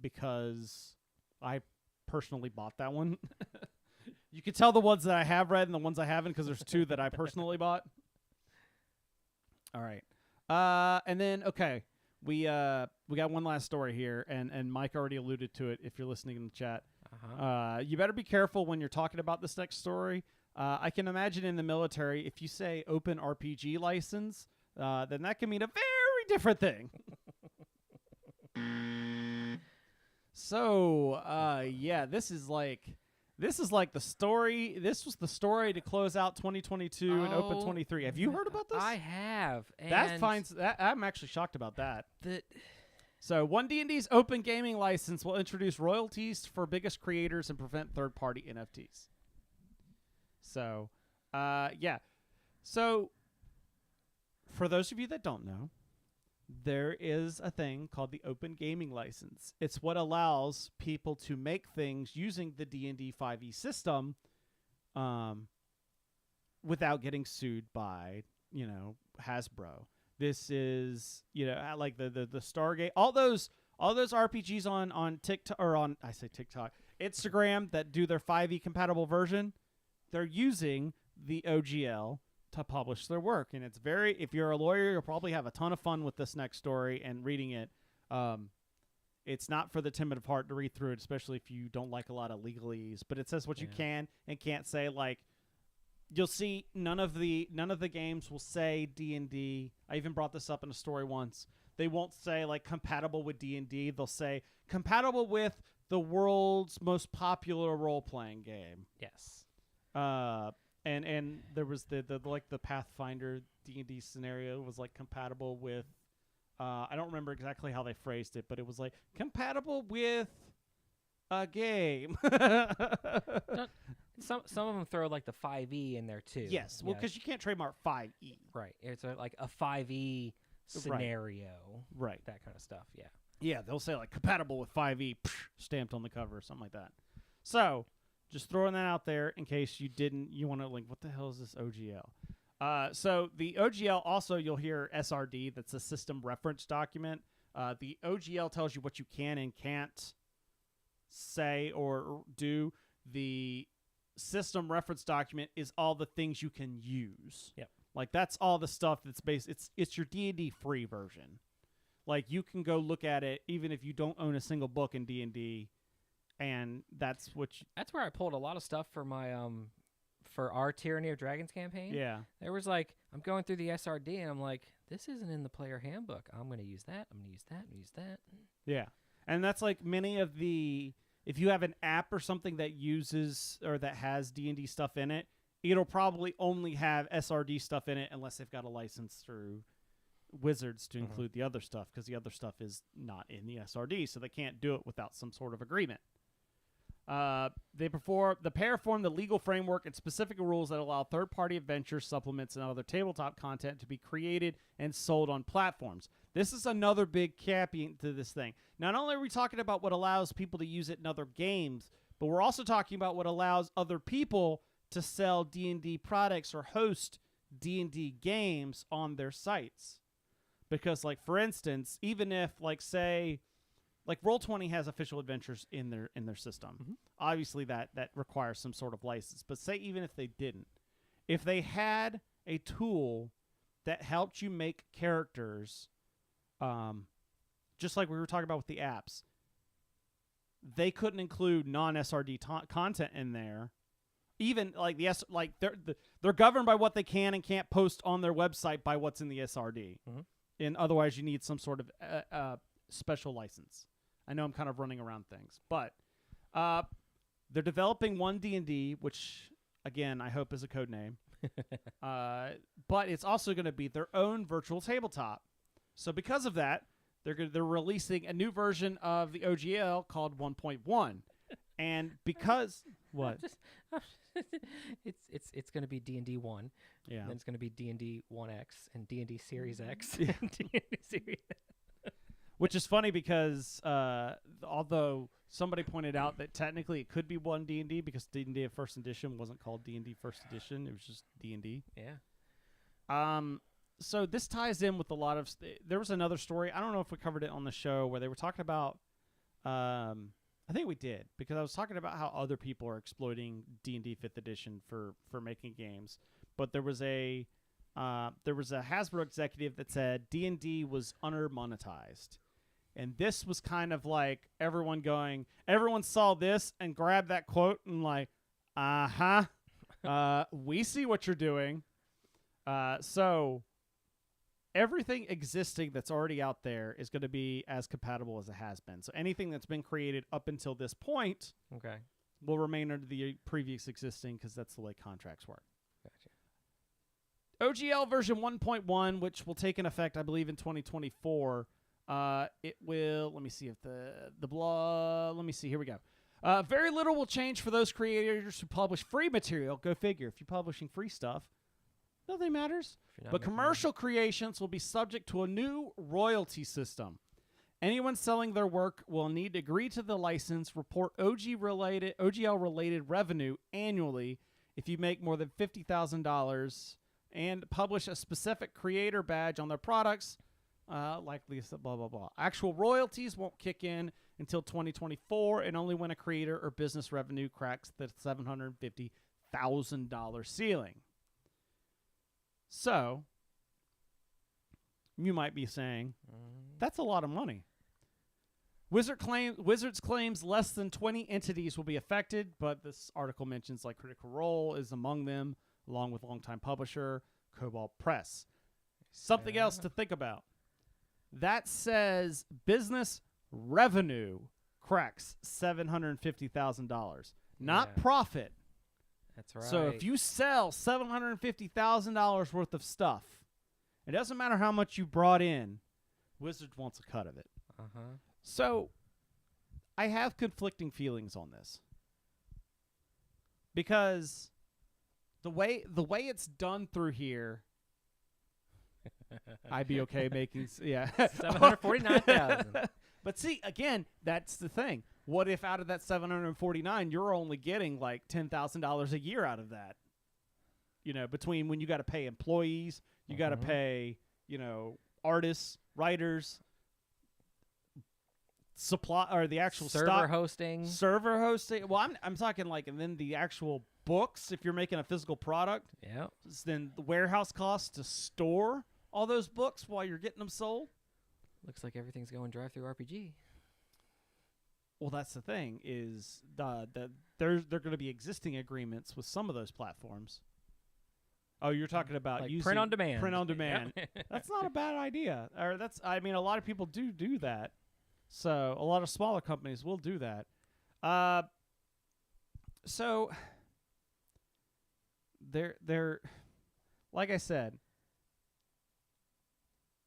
Because I personally bought that one. You can tell the ones that I have read and the ones I haven't because there's 2 that I personally bought. All right. And then okay. We got one last story here, and Mike already alluded to it if you're listening in the chat. You better be careful when you're talking about this next story. I can imagine in the military, if you say open RPG license, then that can mean a very different thing. So, yeah, this is like the story. This was the story to close out 2022 and open 23. Have you heard about this? I have. And I'm actually shocked about that. that So, OneD&D's open gaming license will introduce royalties for biggest creators and prevent third-party NFTs. So, yeah. So, for those of you that don't know, there is a thing called the open gaming license. It's what allows people to make things using the D&D 5e system without getting sued by, Hasbro. This is, like the Stargate, all those RPGs on TikTok, or I say TikTok, Instagram that do their 5e compatible version, they're using the OGL to publish their work. And it's if you're a lawyer, you'll probably have a ton of fun with this next story and reading it. It's not for the timid of heart to read through it, especially if you don't like a lot of legalese, but it says what you can and can't say. Like, you'll see none of the games will say D&D. I even brought this up in a story once. They won't say like compatible with D&D. They'll say compatible with the world's most popular role-playing game. yes. And there was the Pathfinder D&D scenario was like compatible with I don't remember exactly how they phrased it, but it was like compatible with a game. Some of them throw like the 5e in there too. Yes, well, because you can't trademark 5e. Right. It's like a 5e scenario. Right. That kind of stuff. Yeah. Yeah, they'll say like compatible with 5e stamped on the cover or something like that. So, just throwing that out there in case you want to link. What the hell is this OGL? So the OGL also, you'll hear SRD. That's a system reference document. The OGL tells you what you can and can't say or do. The system reference document is all the things you can use. Yep. Like, that's all the stuff that's based. It's your D&D free version. Like, you can go look at it even if you don't own a single book in D&D, and that's where I pulled a lot of stuff for my for our Tyranny of Dragons campaign. Yeah. There was like, I'm going through the SRD and I'm like, this isn't in the player handbook. I'm going to use that. I'm going to use that. I'm going to use that. Yeah. And that's like many of the, if you have an app or something that uses or that has D&D stuff in it, it'll probably only have SRD stuff in it unless they've got a license through Wizards to include the other stuff, because the other stuff is not in the SRD, so they can't do it without some sort of agreement. The pair form the legal framework and specific rules that allow third-party adventures, supplements, and other tabletop content to be created and sold on platforms. This is another big caveat to this thing. Not only are we talking about what allows people to use it in other games, but we're also talking about what allows other people to sell D&D products or host D&D games on their sites. Because, like, for instance, even if, like, say, like, Roll20 has official adventures in their system. Obviously, that requires some sort of license. But say even if they didn't, if they had a tool that helped you make characters, just like we were talking about with the apps, they couldn't include non-SRD content in there. Even like they're governed by what they can and can't post on their website by what's in the SRD. And otherwise, you need some sort of special license. I know I'm kind of running around things, but they're developing OneD&D, which, again, I hope is a code name. But it's also going to be their own virtual tabletop. So because of that, they're releasing a new version of the OGL called 1.1. And because what? It's going to be D&D 1. Yeah. Then it's going to be D&D 1X and D&D Series X. Yeah. And D&D Series. Which is funny because although somebody pointed out that technically it could be OneD&D because D&D First Edition wasn't called D&D First Edition, it was just D&D. Yeah. So this ties in with a lot of. There was another story. I don't know if we covered it on the show where they were talking about. I think we did, because I was talking about how other people are exploiting D&D 5th Edition for making games. But there was a Hasbro executive that said D&D was under-monetized. And this was kind of like everyone saw this and grabbed that quote and like, we see what you're doing. So everything existing that's already out there is going to be as compatible as it has been. So anything that's been created up until this point Okay. will remain under the previous existing because that's the way contracts work. Gotcha. OGL version 1.1, which will take in effect, I believe, in 2024. It will. Let me see if the blog. Let me see. Here we go. Very little will change for those creators who publish free material. Go figure. If you're publishing free stuff, nothing matters. If you're not But making commercial creations will be subject to a new royalty system. Anyone selling their work will need to agree to the license, report OGL related revenue annually if you make more than $50,000, and publish a specific creator badge on their products. Likely blah blah blah. Actual royalties won't kick in until 2024, and only when a creator or business revenue cracks the $750,000 ceiling. So, you might be saying, that's a lot of money. Wizards claims less than 20 entities will be affected, but this article mentions like Critical Role is among them, along with longtime publisher Cobalt Press. Something else to think about. That says business revenue cracks $750,000, not profit. That's right. So if you sell $750,000 worth of stuff, it doesn't matter how much you brought in, Wizards wants a cut of it. Uh-huh. So I have conflicting feelings on this. Because the way it's done through here, I'd be okay making 749,000. But see, again, that's the thing. What if out of that 749, you're only getting like $10,000 a year out of that? You know, between when you got to pay employees, you got to pay, artists, writers, supply, or the actual server hosting. Well, I'm talking like, and then the actual books. If you're making a physical product, then the warehouse costs to store all those books while you're getting them sold. Looks like everything's going drive-through RPG. Well, that's the thing is there's going to be existing agreements with some of those platforms. Oh, you're talking about Like using print on demand. Print on demand. That's not a bad idea. Or a lot of people do that. So a lot of smaller companies will do that. So they're like I said.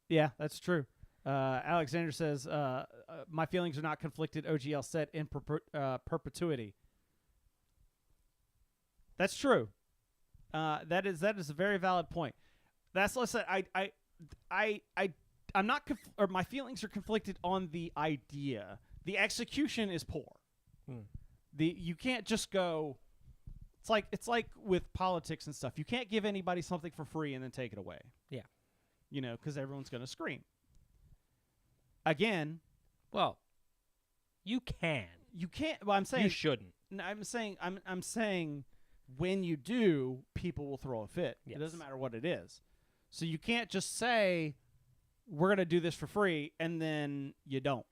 Yeah, that's true. Alexander says, my feelings are not conflicted. OGL set in perpetuity. That's true. That is a very valid point. That's what I said. I'm not or my feelings are conflicted on the idea. The execution is poor. You can't just go. It's like with politics and stuff. You can't give anybody something for free and then take it away. Yeah. Because everyone's going to scream. Again, well, you can. You can't. Well, I'm saying you shouldn't. No, I'm saying when you do, people will throw a fit. Yes. It doesn't matter what it is. So you can't just say we're going to do this for free and then you don't.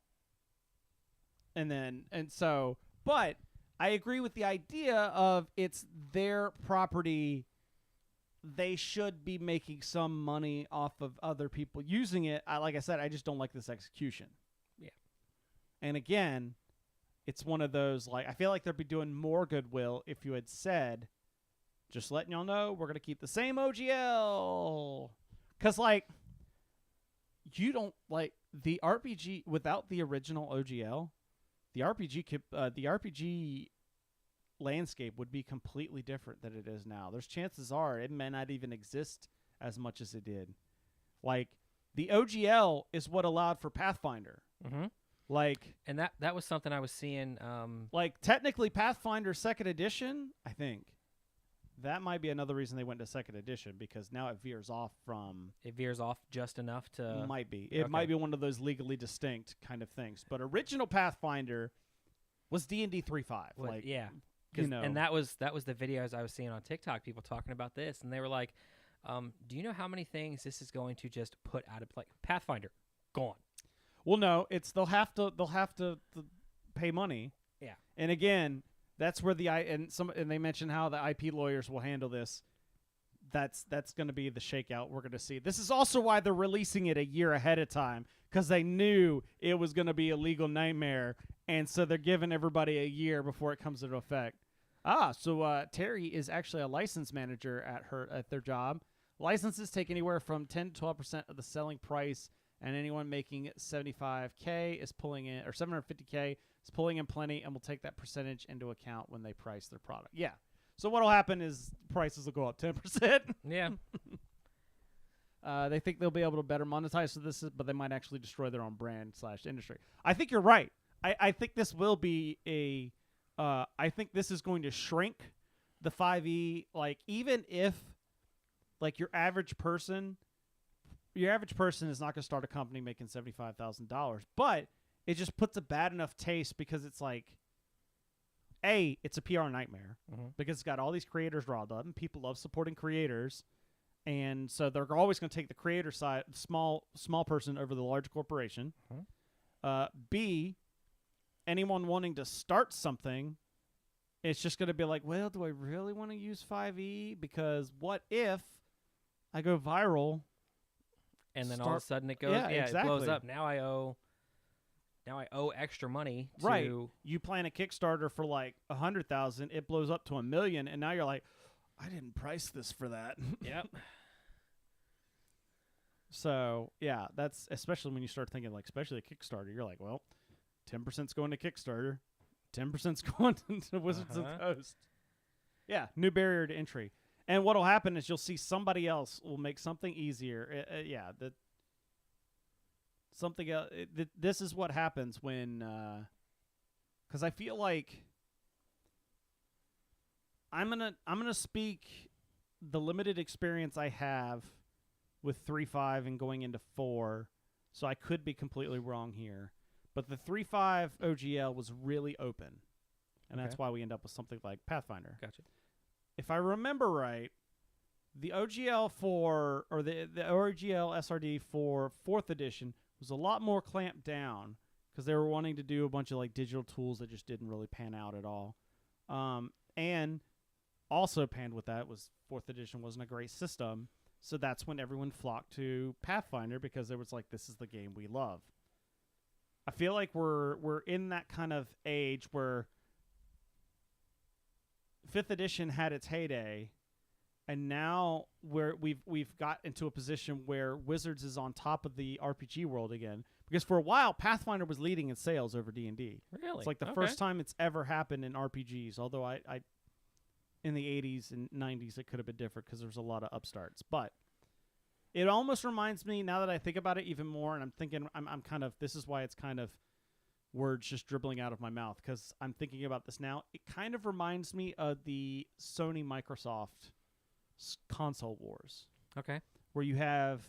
But I agree with the idea of it's their property. They should be making some money off of other people using it. Like I said, I just don't like this execution. Yeah. And again, it's one of those, like, I feel like they'd be doing more goodwill if you had said, just letting y'all know, we're going to keep the same OGL. Because, like, you don't, like, the RPG, without the original OGL, the RPG landscape would be completely different than it is now. There's chances are it may not even exist as much as it did. Like, the OGL is what allowed for Pathfinder. Mm-hmm. Like, and that was something I was seeing. Like, technically, Pathfinder 2nd Edition, I think, that might be another reason they went to 2nd Edition, because now it veers off just enough to... Might be. It might be one of those legally distinct kind of things. But original Pathfinder was D&D 3.5. Well, like, yeah. And that was the videos I was seeing on TikTok, people talking about this, and they were like, do you know how many things this is going to just put out of play? Pathfinder, gone. Well, no, they'll have to pay money. Yeah. And again, that's where and they mentioned how the IP lawyers will handle this. that's going to be the shakeout we're going to see. This is also why they're releasing it a year ahead of time, because they knew it was going to be a legal nightmare, and so they're giving everybody a year before it comes into effect. So Terry is actually a license manager at their job. Licenses take anywhere from 10 to 12% of the selling price, and anyone making $75K is pulling in, or $750K is pulling in plenty, and will take that percentage into account when they price their product. Yeah. So what'll happen is prices will go up 10%. Yeah. They think they'll be able to better monetize this, but they might actually destroy their own brand / industry. I think you're right. I think this will be I think this is going to shrink the 5e. Like, even if, like, your average person is not going to start a company making $75,000, but it just puts a bad enough taste because it's like, it's a PR nightmare because it's got all these creators riled up, and people love supporting creators, and so they're always going to take the creator side, small person, over the large corporation. B, anyone wanting to start something, it's just going to be like, well, do I really want to use 5e? Because what if I go viral, and then all of a sudden it goes, exactly. It blows up. Now I owe extra money to... Right. You plan a Kickstarter for like 100,000, it blows up to 1 million, and now you're like, I didn't price this for that. Yep. So, yeah, that's especially when you start thinking, like, especially a Kickstarter, you're like, well, 10%'s going to Kickstarter, 10%'s going to Wizards of the Coast. Yeah, new barrier to entry. And what'll happen is you'll see somebody else will make something easier. Something else. This is what happens when, because I feel like I'm gonna speak the limited experience I have with 3.5 and going into 4, so I could be completely wrong here. But the 3.5 OGL was really open, and that's why we end up with something like Pathfinder. Gotcha. If I remember right, the OGL the OGL SRD for 4th edition was a lot more clamped down because they were wanting to do a bunch of like digital tools that just didn't really pan out at all. And also panned with that was 4th edition wasn't a great system, so that's when everyone flocked to Pathfinder because it was like, this is the game we love. I feel like we're in that kind of age where 5th edition had its heyday, and now we've got into a position where Wizards is on top of the RPG world again. Because for a while, Pathfinder was leading in sales over D&D. Really? It's like the first time it's ever happened in RPGs. Although I in the 80s and 90s, it could have been different because there was a lot of upstarts. But it almost reminds me, now that I think about it even more, and I'm thinking, I'm kind of, this is why it's kind of words just dribbling out of my mouth, because I'm thinking about this now. It kind of reminds me of the Sony Microsoft console wars. Okay. Where you have,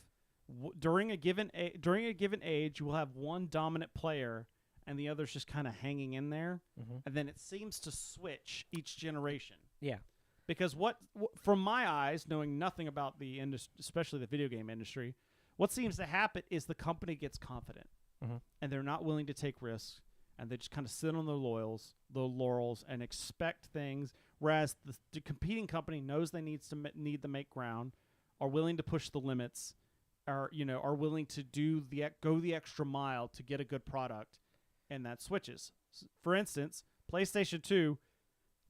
during a given age, you will have one dominant player, and the other's just kind of hanging in there, and then it seems to switch each generation. Yeah. Because from my eyes, knowing nothing about the industry, especially the video game industry, what seems to happen is the company gets confident, and they're not willing to take risks, and they just kind of sit on their laurels, and expect things. Whereas the competing company knows they need to make ground, are willing to push the limits, are willing to go the extra mile to get a good product, and that switches. For instance, PlayStation 2,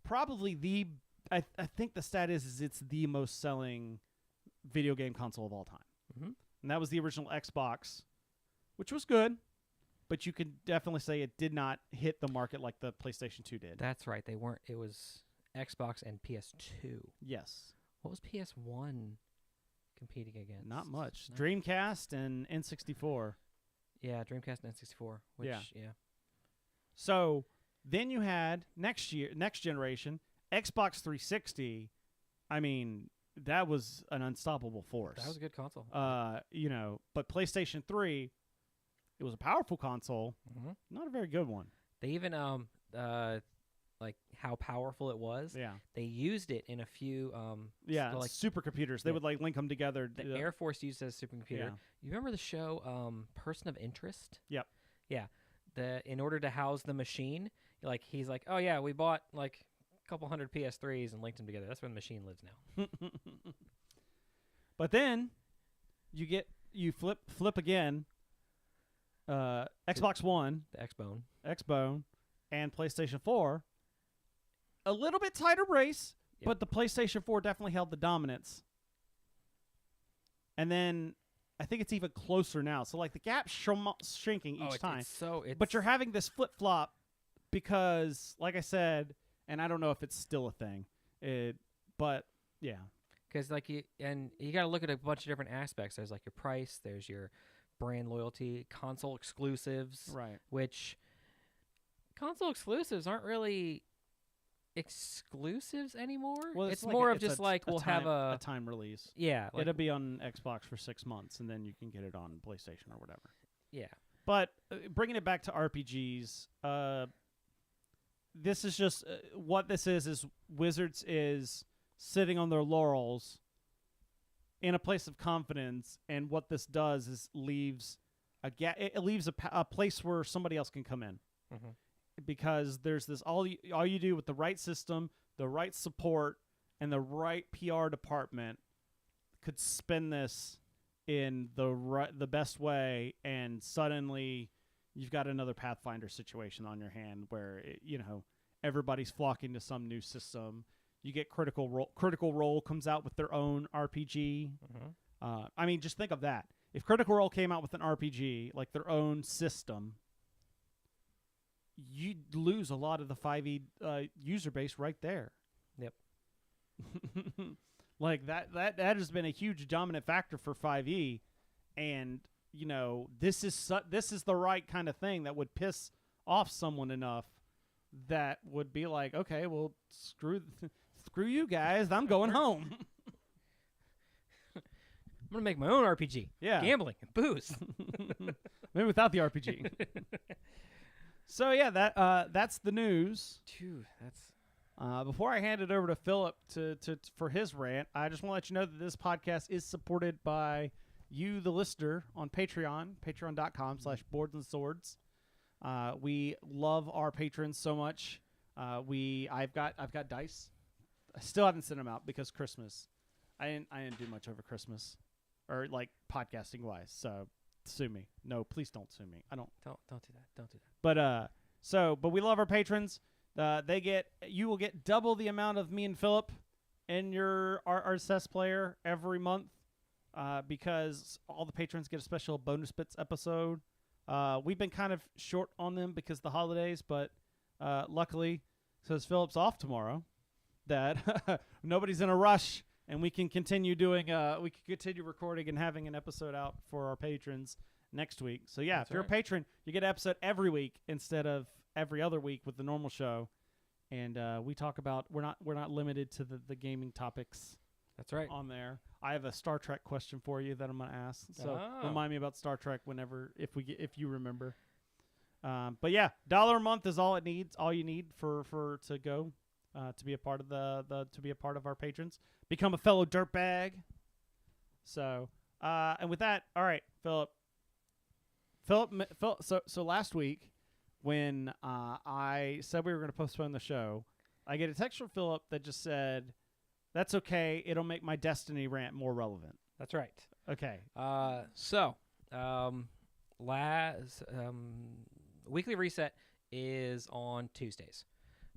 probably I think the stat is it's the most selling video game console of all time. And that was the original Xbox, which was good, but you could definitely say it did not hit the market like the PlayStation 2 did. That's right. They weren't. It was Xbox and PS2. Yes. What was PS1 competing against? Not much. Dreamcast and N64. Yeah, Dreamcast and N64. Which, yeah. So then you had next generation, Xbox 360. I mean, that was an unstoppable force. That was a good console. But PlayStation 3, it was a powerful console, not a very good one. They even like how powerful it was. Yeah. They used it in a few like supercomputers. They would like link them together. The Air Force used it as a supercomputer. Yeah. You remember the show Person of Interest? Yep. Yeah. In order to house the machine, like he's like, "Oh yeah, we bought like a couple hundred PS3s and linked them together. That's where the machine lives now." But then you flip again. Xbox One, The X-Bone. Xbone, and PlayStation 4. A little bit tighter race, Yep. but the PlayStation 4 definitely held the dominance. And then I think it's even closer now. So like the gap's shrinking each time. But you're having this flip-flop because, like I said, and I don't know if it's still a thing, but yeah. Because you got to look at a bunch of different aspects. There's like your price, there's your brand loyalty, console exclusives, Right. which console exclusives aren't really exclusives anymore. Well, it's like more of it's just a like we'll have a time release. yeah, like, It'll be on Xbox for 6 months, and then you can get it on PlayStation or whatever. yeah. But bringing it back to RPGs, this is just what this is Wizards is sitting on their laurels in a place of confidence, and what this does is leaves it leaves a place where somebody else can come in. Mhm. Because there's this all you do with the right system, the right support, and the right PR department could spin this in the best way, and suddenly you've got another Pathfinder situation on your hand where everybody's flocking to some new system. You get Critical Role comes out with their own RPG. Mhm. I mean, just think of that. If Critical Role came out with an RPG, like their own system, you'd lose a lot of the 5e user base right there. Yep. Like that has been a huge dominant factor for 5e, and this is the right kind of thing that would piss off someone enough that would be like, okay, well, screw you guys, I'm going home. I'm gonna make my own RPG. Yeah. Gambling and booze. Maybe without the RPG. So yeah, that's the news. Dude, that's Before I hand it over to Philip for his rant, I just want to let you know that this podcast is supported by you, the listener, on Patreon, patreon.com/boardsandswords. We love our patrons so much. I've got dice. I still haven't sent them out because Christmas. I didn't do much over Christmas, or like podcasting wise. So sue me. No, please don't sue me. I don't. don't do that. Don't do that. But we love our patrons. You will get double the amount of me and Philip in your RSS player every month, because all the patrons get a special bonus bits episode. We've been kind of short on them because of the holidays, but luckily, since Philip's off tomorrow, that nobody's in a rush, and we can continue recording and having an episode out for our patrons next week. So yeah, That's if you're right. a patron, you get an episode every week instead of every other week with the normal show. And we talk about we're not limited to the gaming topics That's right. on there. I have a Star Trek question for you that I'm gonna ask. So Oh. remind me about Star Trek if you remember. But yeah, $1 a month is all you need for to go to be a part of to be a part of our patrons. Become a fellow dirtbag. So and with that, all right, Philip. So last week, when I said we were going to postpone the show, I get a text from Philip that just said, "That's okay. It'll make my Destiny rant more relevant." That's right. Okay. Weekly reset is on Tuesdays.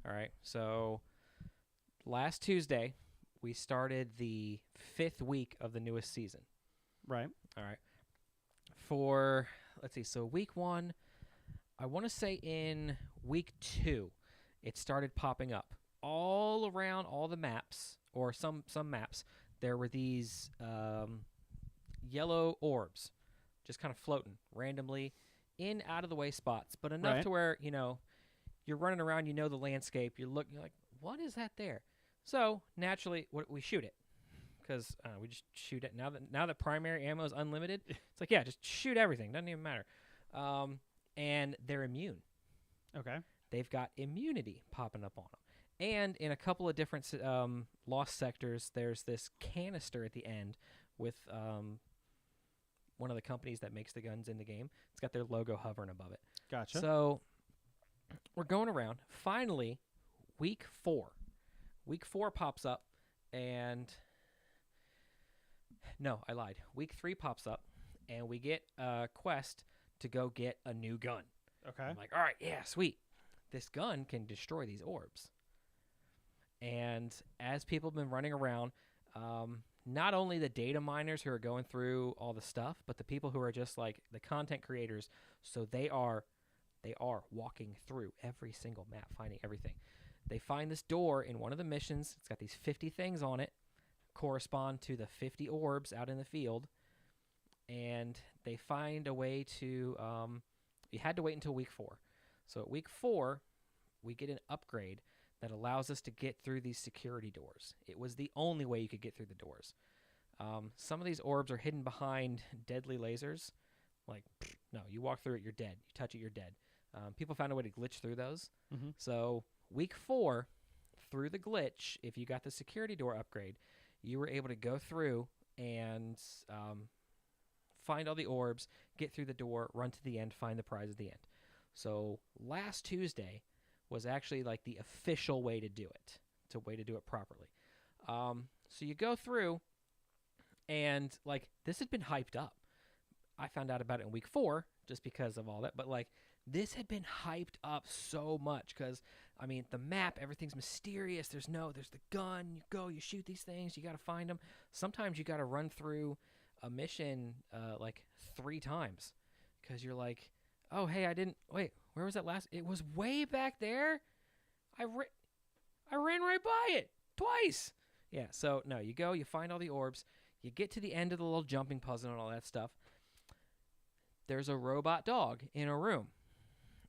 All right. So last Tuesday, we started the 5th week of the newest season. Right. All right. For, let's see, so week 1, I want to say in week 2, it started popping up all around all the maps, or some maps. There were these yellow orbs just kind of floating randomly in out of the way spots, but enough Right. to where, you're running around, the landscape, you're like, what is that there? So naturally, we shoot it. Because we just shoot it. Now that primary ammo is unlimited, it's like, yeah, just shoot everything. Doesn't even matter. And they're immune. Okay. They've got immunity popping up on them. And in a couple of different lost sectors, there's this canister at the end with one of the companies that makes the guns in the game. It's got their logo hovering above it. Gotcha. So we're going around. Finally, week 4. Week 4 pops up, and No, I lied. Week 3 pops up, and we get a quest to go get a new gun. Okay. I'm like, all right, yeah, sweet. This gun can destroy these orbs. And as people have been running around, not only the data miners who are going through all the stuff, but the people who are just like the content creators. So they are walking through every single map, finding everything. They find this door in one of the missions. It's got these 50 things on it, correspond to the 50 orbs out in the field. And they find a way to, you had to wait until week 4. So at week 4, we get an upgrade that allows us to get through these security doors. It was the only way you could get through the doors. Some of these orbs are hidden behind deadly lasers. Like, no, you walk through it, you're dead. You touch it, you're dead. People found a way to glitch through those. Mm-hmm. So week 4, through the glitch, if you got the security door upgrade, you were able to go through and find all the orbs, get through the door, run to the end, find the prize at the end. So last Tuesday was actually like the official way to do it, properly. So you go through, and like this had been hyped up. I found out about it in week 4 just because of all that, but like this had been hyped up so much because I mean the map, everything's mysterious. There's the gun. You go, you shoot these things. You got to find them. Sometimes you got to run through a mission like 3 times because you're like, oh hey, wait, where was that last? It was way back there. I ran right by it twice. Yeah, so no, you go, you find all the orbs, you get to the end of the little jumping puzzle and all that stuff. There's a robot dog in a room,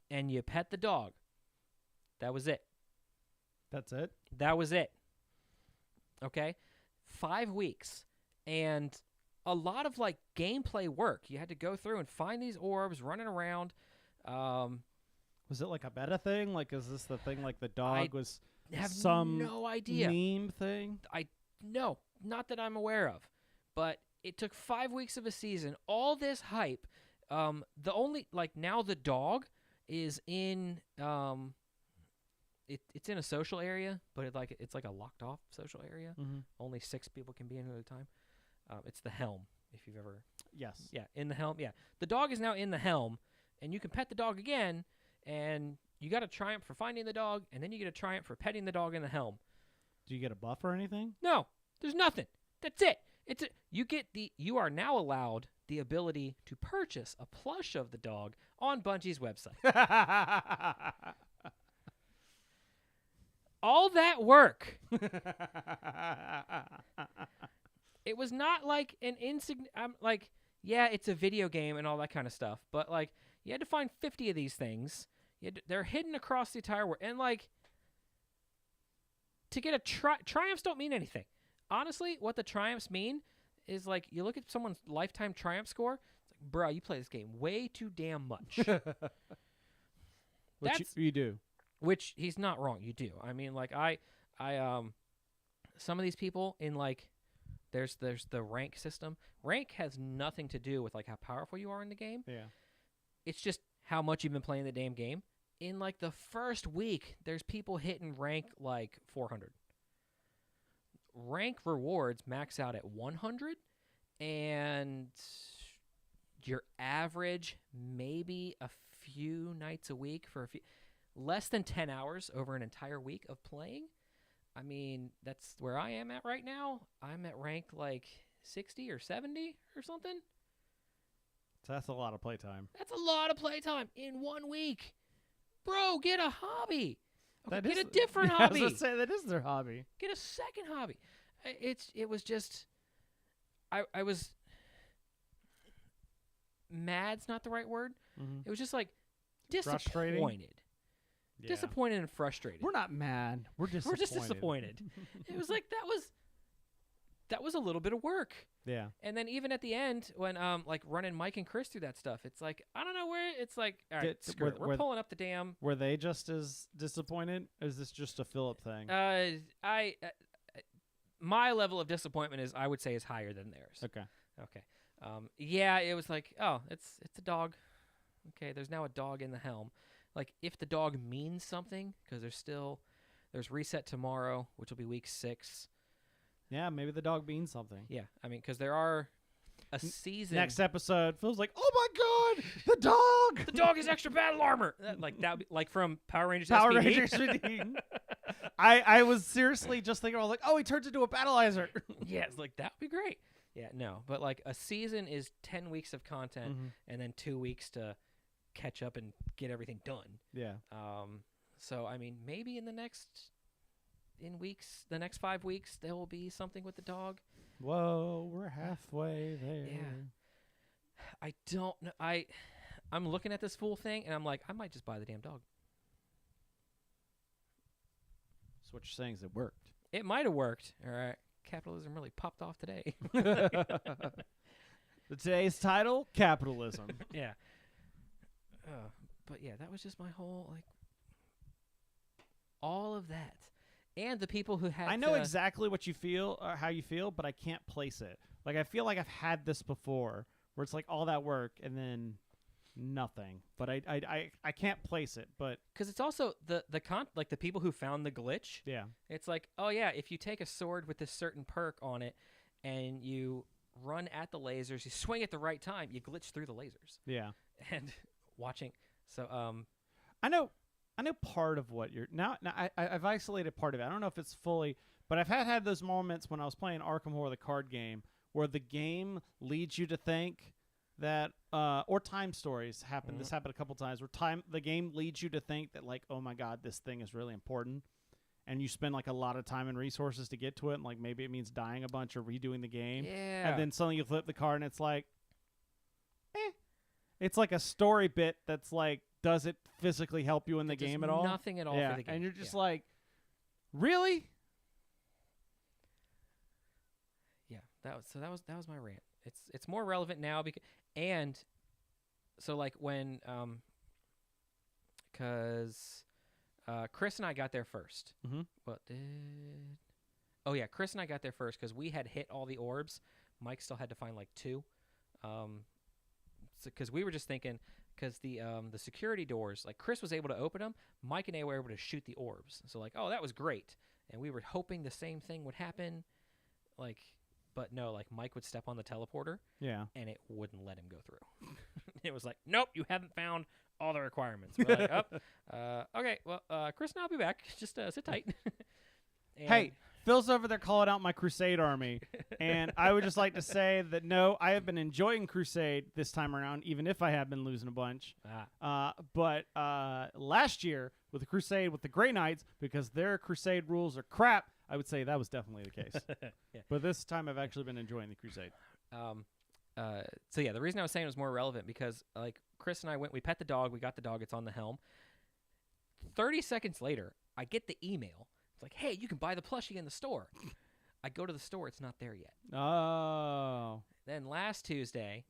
and you pet the dog. That was it. That's it? That was it. Okay? 5 weeks, and a lot of like gameplay work. You had to go through and find these orbs, running around. Was it like a beta thing? Like, is this the thing like the dog was have some no idea. meme thing? No, not that I'm aware of. But it took 5 weeks of a season, all this hype. The only now the dog is in it's in a social area, but it's like a locked off social area. Mm-hmm. Only 6 people can be in at a time. It's the helm, if you've ever. Yes. Yeah, in the helm. Yeah, the dog is now in the helm, and you can pet the dog again, and you got a triumph for finding the dog, and then you get a triumph for petting the dog in the helm. Do you get a buff or anything? No, there's nothing. That's it. You are now allowed the ability to purchase a plush of the dog on Bungie's website. All that work. It was not like an insignificant. Yeah, it's a video game and all that kind of stuff, but like you had to find 50 of these things. They're hidden across the entire world, and like to get a triumphs don't mean anything. Honestly, what the triumphs mean is like you look at someone's lifetime triumph score. It's like, bro, you play this game way too damn much. Which you do. Which he's not wrong. You do. I mean, like I some of these people in like there's the rank system. Rank has nothing to do with like how powerful you are in the game. Yeah. It's just how much you've been playing the damn game. In like the first week, there's people hitting rank like 400. Rank rewards max out at 100, and your average maybe a few nights a week for less than 10 hours over an entire week of playing. I mean, that's where I am at right now. I'm at rank like 60 or 70 or something. So that's a lot of playtime. That's a lot of playtime in 1 week. Bro, get a hobby. Okay, get a different hobby. I was going to say, that is their hobby. Get a second hobby. It was just, I was, mad's not the right word. Mm-hmm. It was just like disappointed. Yeah. Disappointed and frustrated. We're not mad. We're just disappointed. It was like that was a little bit of work. Yeah. And then even at the end when like running Mike and Chris through that stuff, it's like I don't know where it's like all right, screw it. We're pulling up the damn. Were they just as disappointed? Or is this just a Philip thing? My level of disappointment is I would say is higher than theirs. Okay. Yeah, it was like, oh, it's a dog. Okay, there's now a dog in the helm. Like if the dog means something, because there's reset tomorrow, which will be week 6. Yeah, maybe the dog means something. Yeah, I mean, because there are a season. Next episode, Phil's like, "Oh my god, the dog! The dog has extra battle armor. Like that, like from Power Rangers. Power SPD. Rangers redeemed." I was seriously just thinking, I was like, "Oh, he turns into a battleizer." Yeah, it's like that would be great. Yeah, no, but like a season is 10 weeks of content and then 2 weeks to catch up and get everything done. Yeah. So I mean, maybe the next 5 weeks, there will be something with the dog. Whoa, we're halfway there. Yeah. I don't know. I'm looking at this full thing and I'm like, I might just buy the damn dog. So what you're saying is it worked. It might have worked. All right. Capitalism really popped off today. Today's title: Capitalism. Yeah. But yeah, that was just my whole all of that, and the people who had. I know exactly what you feel or how you feel, but I can't place it. Like I feel like I've had this before, where it's like all that work and then nothing. But I can't place it. But because it's also the people who found the glitch. yeah, It's like, oh yeah, if you take a sword with this certain perk on it, and you run at the lasers, you swing at the right time, you glitch through the lasers. yeah. And watching, so I know part of what you're now. I've isolated part of it. I don't know if it's fully, but I've had those moments when I was playing Arkham Horror, the card game, where the game leads you to think that, or Time Stories happen. This happened a couple times where the game leads you to think that like, oh my god, this thing is really important, and you spend like a lot of time and resources to get to it, and like maybe it means dying a bunch or redoing the game. yeah, And then suddenly you flip the card and it's like, it's like a story bit that's like, does it physically help you in the It does game at all? nothing at all yeah. for the game. And you're just Yeah. like, really? Yeah, that was my rant. It's more relevant now and so like when because Chris and I got there first. Mm-hmm. Chris and I got there first because we had hit all the orbs. Mike still had to find like 2. Because we were just thinking, because the security doors, like Chris was able to open them, Mike and I were able to shoot the orbs. So like, oh, that was great, and we were hoping the same thing would happen, like, but no, like Mike would step on the teleporter, Yeah. and it wouldn't let him go through. It was like, nope, you haven't found all the requirements. We're like, okay, well, Chris and I'll be back. Just sit tight. And Hey, Phil's over there calling out my Crusade army, and I would just like to say that no, I have been enjoying Crusade this time around, even if I have been losing a bunch. But last year with the Crusade with the Grey Knights, because their Crusade rules are crap, I would say that was definitely the case. Yeah. But this time I've actually been enjoying the Crusade. So yeah, the reason I was saying it was more relevant because like Chris and I we pet the dog, we got the dog, it's on the helm. 30 seconds later, I get the email. It's like, hey, you can buy the plushie in the store. I go to the store, it's not there yet. Oh. Then last Tuesday,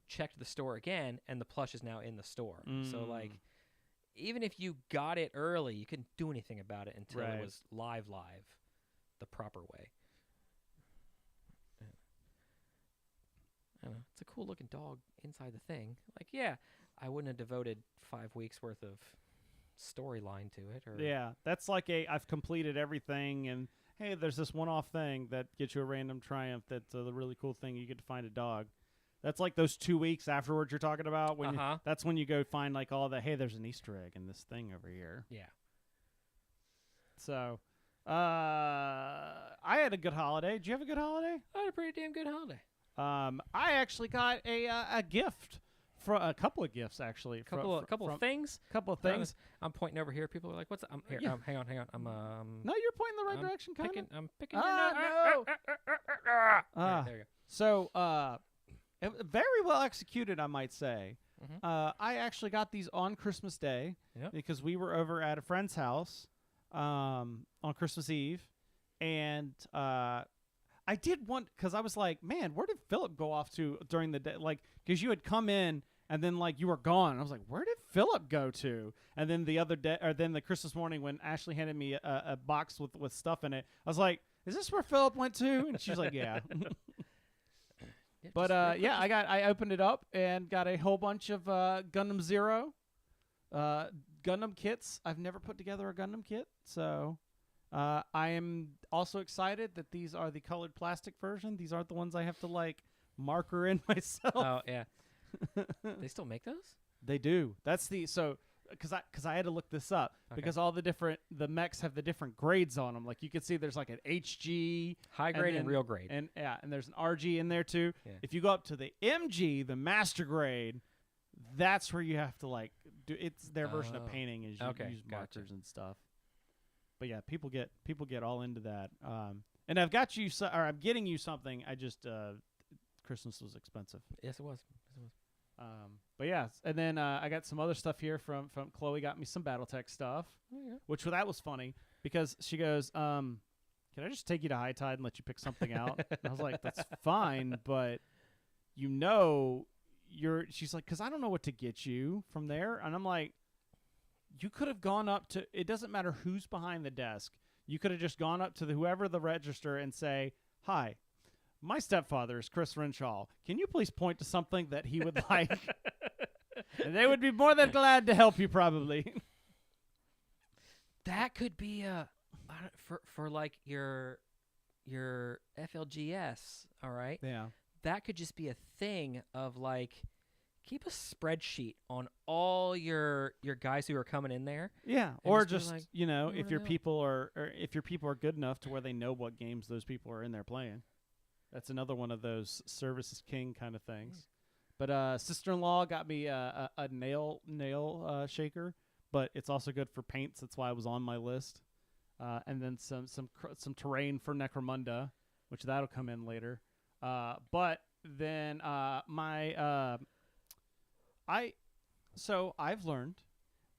checked the store again, and the plush is now in the store. So like, even if you got it early, you couldn't do anything about it until Right. it was live, the proper way. I don't know. It's a cool looking dog inside the thing. Like, yeah, I wouldn't have devoted 5 weeks worth of storyline to it. Or Yeah, that's like I've completed everything, and hey, there's this one-off thing that gets you a random triumph. That's the really cool thing. You get to find a dog. That's like those 2 weeks afterwards you're talking about. When that's when you go find like all the, hey, there's an Easter egg in this thing over here. Yeah. So, I had a good holiday. Did you have a good holiday? I had a pretty damn good holiday. I actually got a gift. A couple of gifts, actually. Couple of things. Couple of things. I'm pointing over here. People are like, "What's?" Here, Yeah. hang on. I'm No, you're pointing the right direction, kind of. I'm picking. No. There you go. So, very well executed, I might say. Mhm. I actually got these on Christmas Day Yep. because we were over at a friend's house on Christmas Eve, and I did want, because I was like, man, where did Philip go off to during the day? Like, because you had come in and then like you were gone. I was like, where did Philip go to? And then the other day, or then the Christmas morning when Ashley handed me a box with stuff in it, I was like, is this where Philip went to? And she's like, yeah. Yeah, But just real quick, yeah, I opened it up and got a whole bunch of Gundam Zero Gundam kits. I've never put together a Gundam kit, so I am also excited that these are the colored plastic version. These aren't the ones I have to like marker in myself. Oh yeah. They still make those? They do. That's the because I had to look this up Okay. because all the mechs have the different grades on them. Like you can see there's like an HG, High grade and then- real grade. and there's an RG in there too. Yeah. If you go up to the MG, the master grade, that's where you have to like do. It's their version of Oh. painting is you Okay, use gotcha. markers and stuff. But yeah, people get all into that. And I've got you or I'm getting you something. I just Christmas was expensive. Yes, it was. But yeah, and then I got some other stuff here from Chloe. Got me some BattleTech stuff, which that was funny because she goes, "Can I just take you to High Tide and let you pick something out?" And I was like, "That's fine, but she's like, because I don't know what to get you from there," and I'm like, "You could have gone up to. It doesn't matter who's behind the desk. You could have just gone up to whoever the register and say, "Hi, my stepfather is Chris Renshaw. Can you please point to something that he would like?" And they would be more than glad to help you, probably. That could be for like your FLGS, all right? Yeah. That could just be a thing of like keep a spreadsheet on all your guys who are coming in there. Yeah, And or just be just like, you know, "You if wanna your know?" people are, or if your people are good enough to where they know what games those people are in there playing. That's another one of those service is king kind of things. But sister-in-law got me a nail shaker, but it's also good for paints. That's why it was on my list. And then some terrain for Necromunda, which that'll come in later. But then I've learned,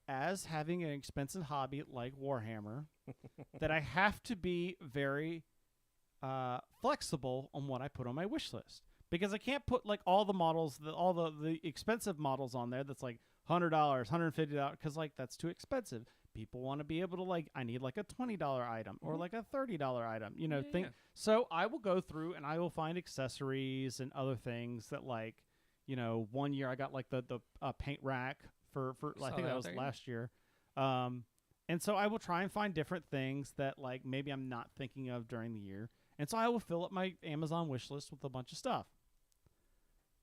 as having an expensive hobby like Warhammer, that I have to be very flexible on what I put on my wish list, because I can't put like all the models, all the expensive models on there. That's like $100, $150, because like that's too expensive. People want to be able to like, I need like a $20 item or like a $30 item, you know. Yeah. So I will go through and I will find accessories and other things that like, you know, one year I got like the paint rack for I Saw think that that was there, yeah. last year. And so I will try and find different things that like maybe I'm not thinking of during the year. And so I will fill up my Amazon wish list with a bunch of stuff.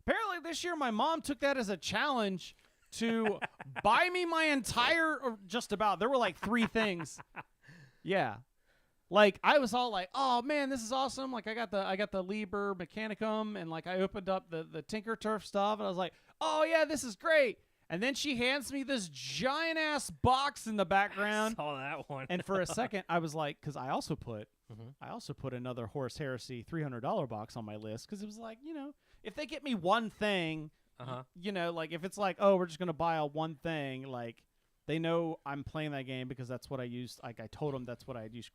Apparently this year my mom took that as a challenge to buy me my entire, or just about, there were like 3 things. Yeah. Like I was all like, "Oh man, this is awesome." Like I got the Liber Mechanicum, and like I opened up the Tinker Turf stuff and I was like, "Oh yeah, this is great." And then she hands me this giant ass box in the background. Saw that one. And for a second I was like, cuz I also put Mhm. another Horus Heresy $300 box on my list, cuz it was like, you know, if they get me one thing, you know, like if it's like, "Oh, we're just going to buy a one thing," like they know I'm playing that game because that's what I used. Like I told them that's what I had used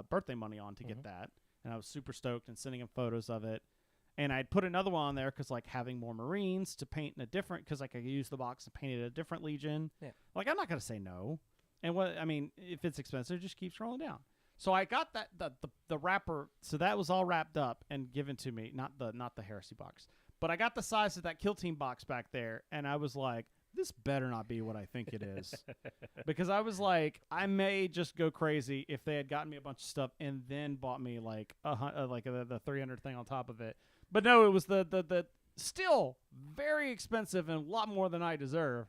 birthday money on to get that, and I was super stoked and sending them photos of it. And I'd put another one on there because like having more Marines to paint in a different, because like I could use the box and paint it a different Legion. Yeah. Like I'm not gonna say no. And what I mean, if it's expensive, it just keeps rolling down. So I got that the wrapper. So that was all wrapped up and given to me. Not the Heresy box, but I got the size of that Kill Team box back there, and I was like, this better not be what I think it is. Because I was like, I may just go crazy if they had gotten me a bunch of stuff and then bought me like the 300 thing on top of it. But no, it was the still very expensive and a lot more than I deserve.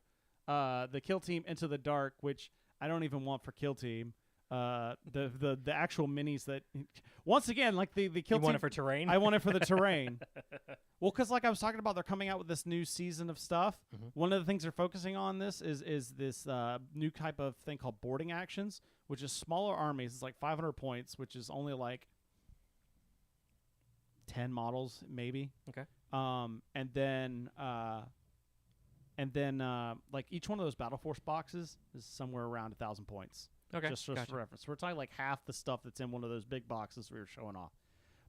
The Kill Team Into the Dark, which I don't even want for Kill Team. The actual minis that, once again, like the Kill You Team, want it for terrain? I want it for the terrain. Well, because like I was talking about, they're coming out with this new season of stuff. One of the things they're focusing on this is this new type of thing called boarding actions, which is smaller armies. It's like 500 points, which is only like 10 models maybe. Okay. And then like each one of those Battle Force boxes is somewhere around 1,000 points. Okay. Just for gotcha. reference. We're talking like half the stuff that's in one of those big boxes we were showing off.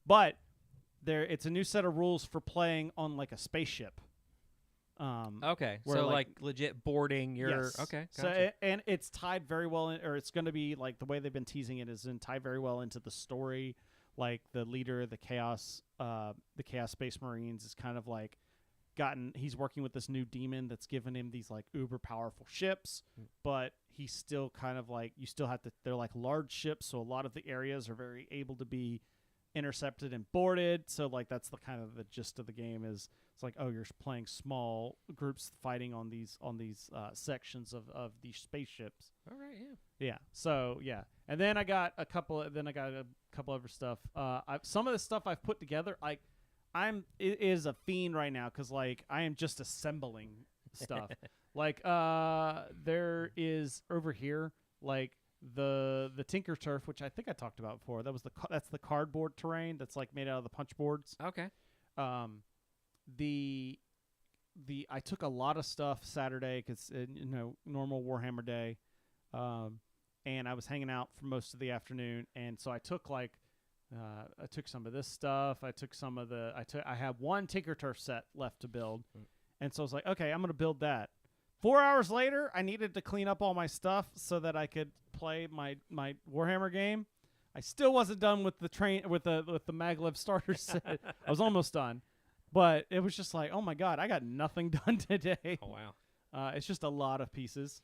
But it's a new set of rules for playing on like a spaceship. Okay. where, So like- like legit boarding your Yes. okay. So Gotcha. and it's tied very well in, or it's going to be like the way they've been teasing it is tied very well into the story. Like the leader, the Chaos Space Marines is kind of like he's working with this new demon that's given him these like uber powerful ships, but he's still kind of like, you still have to, they're like large ships, so a lot of the areas are very able to be intercepted and boarded. So like that's the kind of the gist of the game is it's like, oh, you're playing small groups fighting on these sections of these spaceships. All right, yeah. Yeah. So yeah, and then I got a couple other stuff. Some of the stuff I've put together, it is a fiend right now because like I am just assembling stuff. Like there is over here like the Tinker Turf, which I think I talked about before. That's the cardboard terrain that's like made out of the punch boards. Okay. I took a lot of stuff Saturday because normal Warhammer day, and I was hanging out for most of the afternoon, and so I took I took some of this stuff. I have one Tinker Turf set left to build, and so I was like, okay, I'm gonna build that. 4 hours later, I needed to clean up all my stuff so that I could play my Warhammer game. I still wasn't done with the Maglev starter set. I was almost done, but it was just like, oh my god, I got nothing done today. Oh wow. It's just a lot of pieces.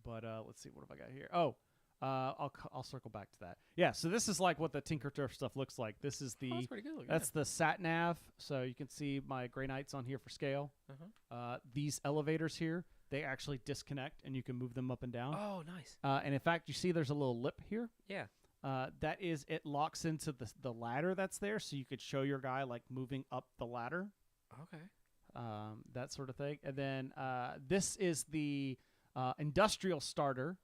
But let's see, what have I got here? Oh, I'll circle back to that. Yeah, so this is like what the Tinker Turf stuff looks like. This is That's pretty good looking. that's the sat nav. So you can see my Grey Knights on here for scale. These elevators here, they actually disconnect and you can move them up and down. Oh, nice. And in fact, you see there's a little lip here. Yeah. That is, it locks into the ladder that's there, so you could show your guy like moving up the ladder. Okay. That sort of thing. And then this is the industrial starter.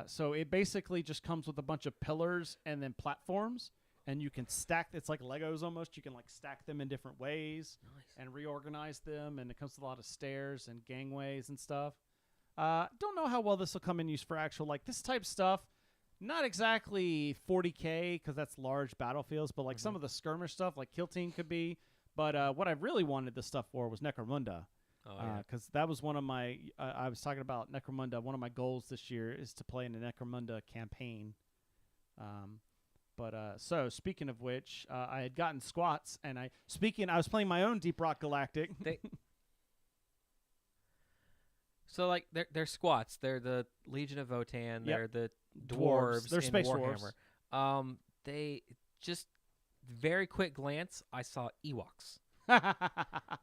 So it basically just comes with a bunch of pillars and then platforms, and you can stack. It's like Legos almost. You can like stack them in different ways and reorganize them. And it comes with a lot of stairs and gangways and stuff. Don't know how well this will come in use for actual like this type stuff. Not exactly 40K because that's large battlefields, but like some of the skirmish stuff, like Kill Team could be. But what I really wanted this stuff for was Necromunda. Because that was one of my, I was talking about Necromunda. One of my goals this year is to play in a Necromunda campaign. So speaking of which, I had gotten squats, and I was playing my own Deep Rock Galactic. So like they're squats. They're the Legion of Votan. Yep. They're the dwarves. They're in space Warhammer. dwarves. They just very quick glance. I saw Ewoks.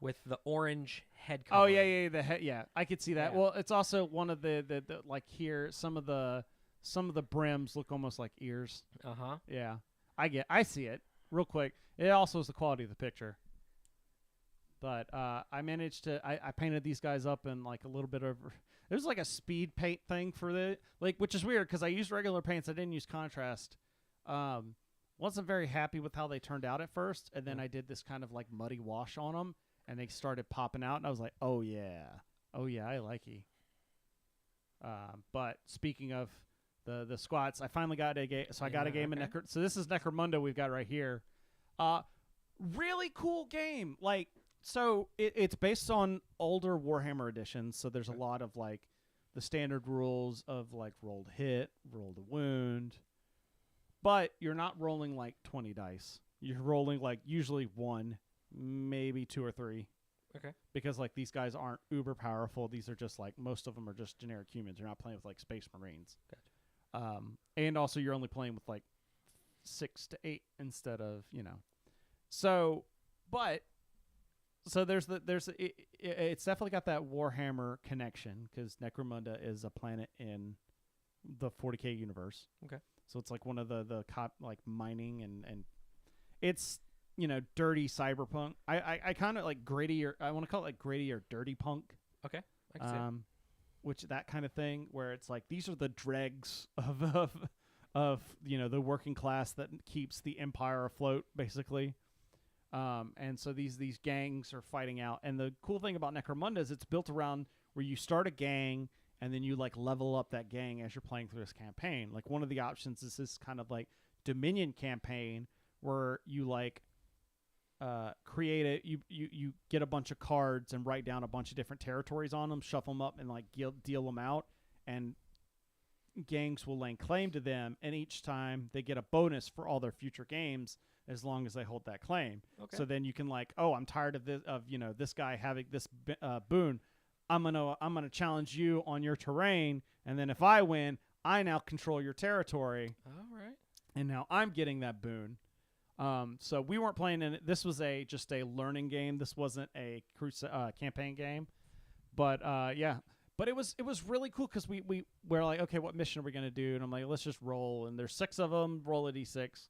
With the orange head cover. Oh yeah, the head. Yeah, I could see that. Yeah. Well, it's also one of the like here. Some of the brims look almost like ears. Yeah, I see it real quick. It also is the quality of the picture. But I managed to. I painted these guys up in like a little bit over. There's like a speed paint thing for the which is weird because I used regular paints. I didn't use contrast. Wasn't very happy with how they turned out at first, and then I did this kind of like muddy wash on them, and they started popping out, and I was like, oh yeah, I like it. But speaking of the squats, I finally got a game. So I got a game in So this is Necromunda we've got right here. Really cool game. Like, so it's based on older Warhammer editions, so there's a lot of like the standard rules of like roll to hit, roll to wound. But you're not rolling like 20 dice. You're rolling like usually 1, maybe 2 or 3. Okay. Because like these guys aren't uber powerful. These are just like, most of them are just generic humans. You're not playing with like Space Marines. Gotcha. And also you're only playing with like 6 to 8 instead of, So it's definitely got that Warhammer connection because Necromunda is a planet in the 40K universe. Okay. So it's like one of the like mining and it's dirty cyberpunk. I kind of like gritty, or I want to call it like gritty or dirty punk. Okay. I can see it. Which that kind of thing where it's like these are the dregs of the working class that keeps the empire afloat basically. And so these gangs are fighting out. And the cool thing about Necromunda is it's built around where you start a gang and then you like level up that gang as you're playing through this campaign. Like one of the options is this kind of like Dominion campaign where you like create it. You get a bunch of cards and write down a bunch of different territories on them, shuffle them up, and like deal them out. And gangs will lay claim to them, and each time they get a bonus for all their future games. as long as they hold that claim. Okay. So then you can like, oh, I'm tired of this guy having this boon. I'm gonna challenge you on your terrain, and then if I win, I now control your territory, All right. and now I'm getting that boon. So we weren't playing in it. This was just a learning game. This wasn't a campaign game, but yeah. But it was really cool because we're like, okay, what mission are we gonna do? And I'm like, let's just roll. And there's 6 of them. Roll a d6.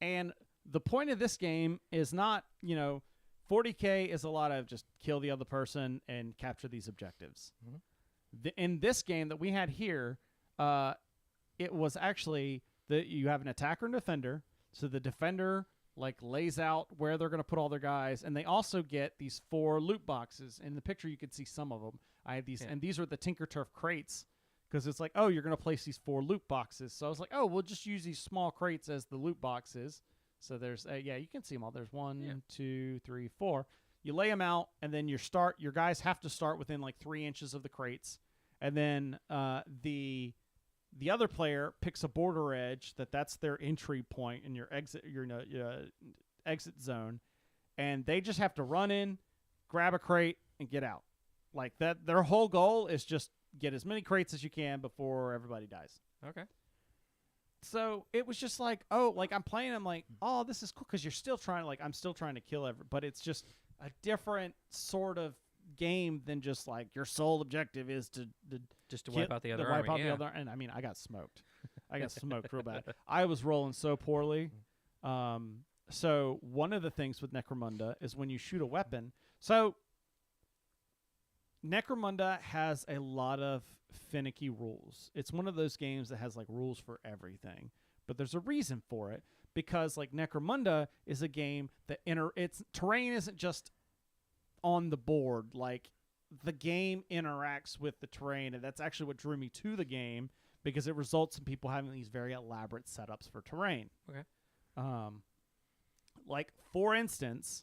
And the point of this game is not, 40K is a lot of just kill the other person and capture these objectives. Mhm. In this game that we had here, it was actually that you have an attacker and defender. So the defender like lays out where they're going to put all their guys, and they also get these 4 loot boxes. In the picture, you can see some of them. I had these, and these are the Tinker Turf crates, because it's like, oh, you're going to place these 4 loot boxes. So I was like, oh, we'll just use these small crates as the loot boxes. So there's, you can see them all. There's 1, 2, 3, 4. You lay them out, and then your guys have to start within like 3 inches of the crates, and then the other player picks a border edge that's their entry point in your exit zone, and they just have to run in, grab a crate, and get out. Like that, their whole goal is just get as many crates as you can before everybody dies. Okay. So it was just like, oh, like I'm playing, I'm like, oh, this is cool, because you're still trying, like I'm still trying to kill but it's just a different sort of game than just like your sole objective is to wipe out the other army. The other, and I mean, I got smoked. I got smoked real bad. I was rolling so poorly. So one of the things with Necromunda is when you shoot a weapon. So Necromunda has a lot of finicky rules. It's one of those games that has like rules for everything, but there's a reason for it, because like Necromunda is a game that its terrain isn't just on the board. Like the game interacts with the terrain, and that's actually what drew me to the game, because it results in people having these very elaborate setups for terrain. Okay. Like for instance,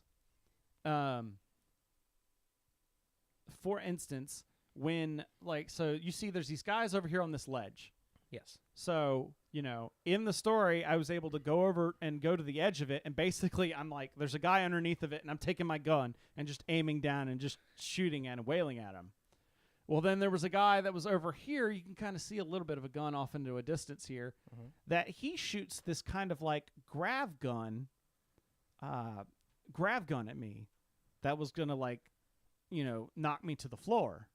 when so you see there's these guys over here on this ledge. Yes. So, in the story, I was able to go over and go to the edge of it, and basically I'm like, there's a guy underneath of it, and I'm taking my gun and just aiming down and just shooting and wailing at him. Well, then there was a guy that was over here. You can kind of see a little bit of a gun off into a distance here, that he shoots this kind of like grav gun at me that was going to like, knock me to the floor.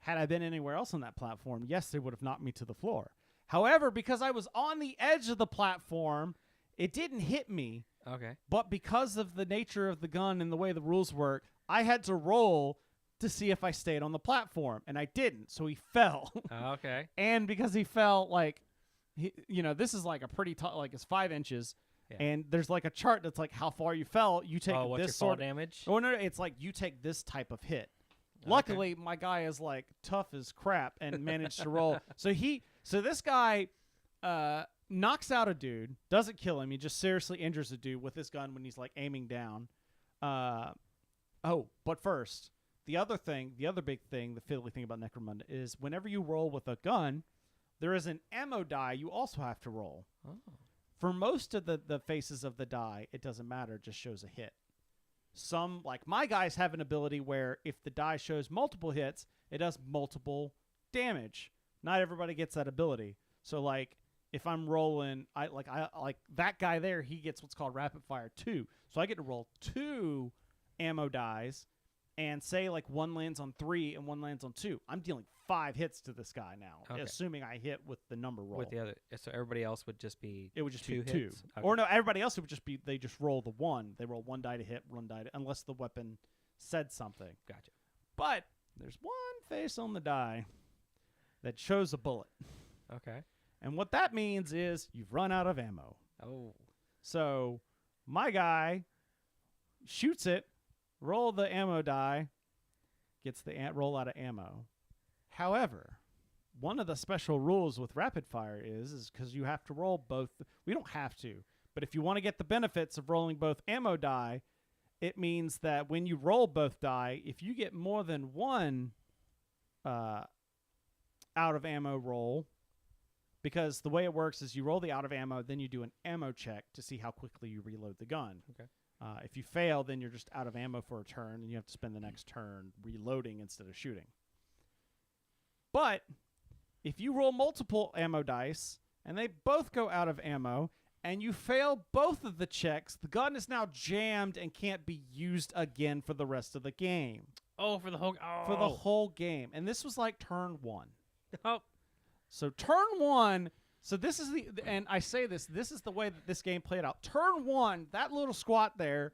Had I been anywhere else on that platform, yes, they would have knocked me to the floor. However, because I was on the edge of the platform, it didn't hit me. Okay. But because of the nature of the gun and the way the rules work, I had to roll to see if I stayed on the platform, and I didn't, so he fell. Okay. And because he fell, like, this is like a pretty tall, like it's 5 inches, and there's like a chart that's like how far you fell. You take what's this your sort fall damage? Oh no, it's like you take this type of hit. Luckily, my guy is like tough as crap and managed to roll. So this guy knocks out a dude, doesn't kill him. He just seriously injures a dude with his gun when he's like aiming down. But first, the other big thing, the fiddly thing about Necromunda is whenever you roll with a gun, there is an ammo die you also have to roll. Oh. For most of the faces of the die, it doesn't matter. It just shows a hit. Some, like my guys, have an ability where if the die shows multiple hits, it does multiple damage. Not everybody gets that ability. So, like, if I'm rolling, I like that guy there, he gets what's called rapid fire 2. So I get to roll 2 ammo dies, and say like one lands on 3 and one lands on 2. I'm dealing 5 hits to this guy now, assuming I hit with the number roll. With the other, so everybody else would just be. It would just two be 2. hits? Okay. Or no, everybody else would just be. They just roll the 1. They roll 1 die to hit, 1 die to, unless the weapon said something. Gotcha. But there's one face on the die that shows a bullet. Okay. And what that means is you've run out of ammo. Oh. So my guy shoots it, roll the ammo die, gets the roll out of ammo. However, one of the special rules with rapid fire is because you have to roll both. We don't have to, but if you want to get the benefits of rolling both ammo die, it means that when you roll both die, if you get more than one out of ammo roll, because the way it works is you roll the out of ammo, then you do an ammo check to see how quickly you reload the gun. Okay. If you fail, then you're just out of ammo for a turn, and you have to spend the next turn reloading instead of shooting. But if you roll multiple ammo dice, and they both go out of ammo, and you fail both of the checks, the gun is now jammed and can't be used again for the rest of the game. Oh, for the whole. Oh. For the whole game. And this was like turn 1. Oh. So turn 1, so this is and I say this is the way that this game played out. Turn 1, that little squat there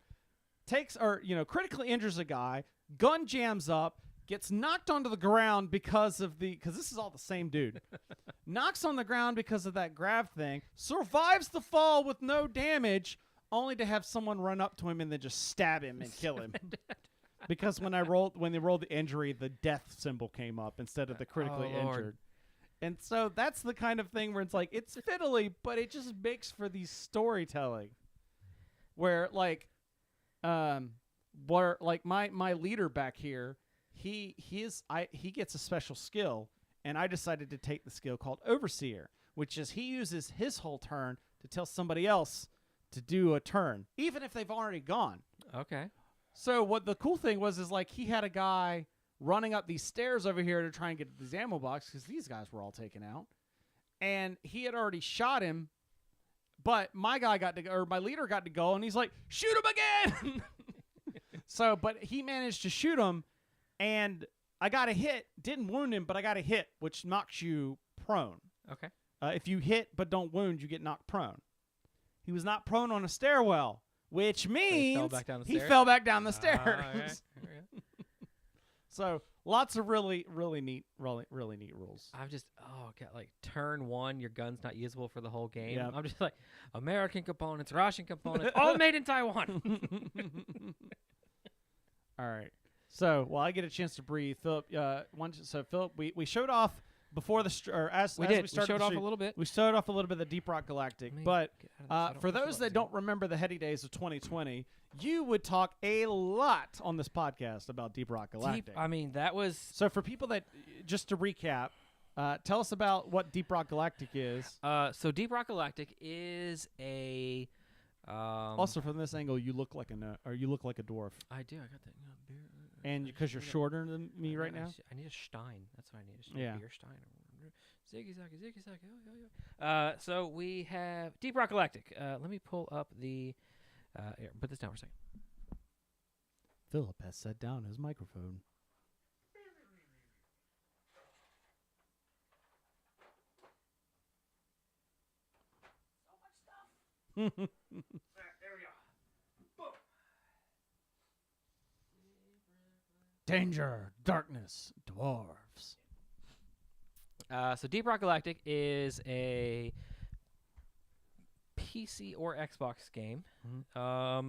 critically injures a guy, gun jams up, gets knocked onto the ground because this is all the same dude. Knocks on the ground because of that grab thing, survives the fall with no damage, only to have someone run up to him and then just stab him and kill him. Because when they rolled the injury, the death symbol came up instead of the critically injured. And so that's the kind of thing where it's like, it's fiddly, but it just makes for these storytelling. Where my leader back here, he gets a special skill, and I decided to take the skill called Overseer, which is he uses his whole turn to tell somebody else to do a turn, even if they've already gone. Okay. So what the cool thing was is he had a guy running up these stairs over here to try and get to this ammo box because these guys were all taken out, and he had already shot him, but my leader got to go, and he's like, shoot him again. But he managed to shoot him, and I got a hit, didn't wound him, but I got a hit, which knocks you prone. Okay. If you hit but don't wound, you get knocked prone. He was not prone on a stairwell, which means he fell back down the stairs. Okay. So lots of really neat rules. I've just turn 1, your gun's not usable for the whole game. Yep. I'm just like, American components, Russian components, all made in Taiwan. All right. So while I get a chance to breathe, Philip. Philip, we showed off before the we showed off a little bit. We showed off a little bit of the Deep Rock Galactic, but for those that don't remember the heady days of 2020, you would talk a lot on this podcast about Deep Rock Galactic. That was so for people that, just to recap, tell us about what Deep Rock Galactic is. So Deep Rock Galactic is a. Also, from this angle, you look like a dwarf. I do. I got that. Beer, and because you're shorter than me right now, I need a Stein. That's what I need. Yeah. Beer Stein. Ziggy Zaggy. So we have Deep Rock Galactic. Let me pull up the. Here, put this down for a second. Philip has set down his microphone. So much stuff. There we go. Boom. Danger, darkness, dwarves. So Deep Rock Galactic is a PC or Xbox game,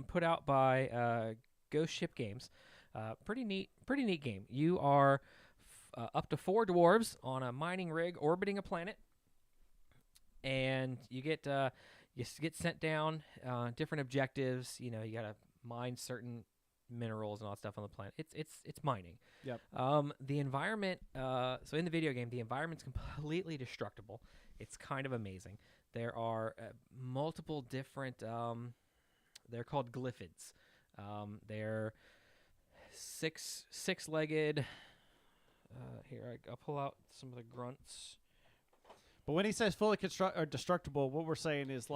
put out by Ghost Ship Games. Pretty neat game. You are up to 4 dwarves on a mining rig orbiting a planet, and you get sent down different objectives. You gotta mine certain minerals and all that stuff on the planet. It's mining. Yep. The environment. So in the video game, the environment's completely destructible. It's kind of amazing. There are multiple different. They're called glyphids. They're six-legged. Here, I'll pull out some of the grunts. But when he says fully destructible, what we're saying is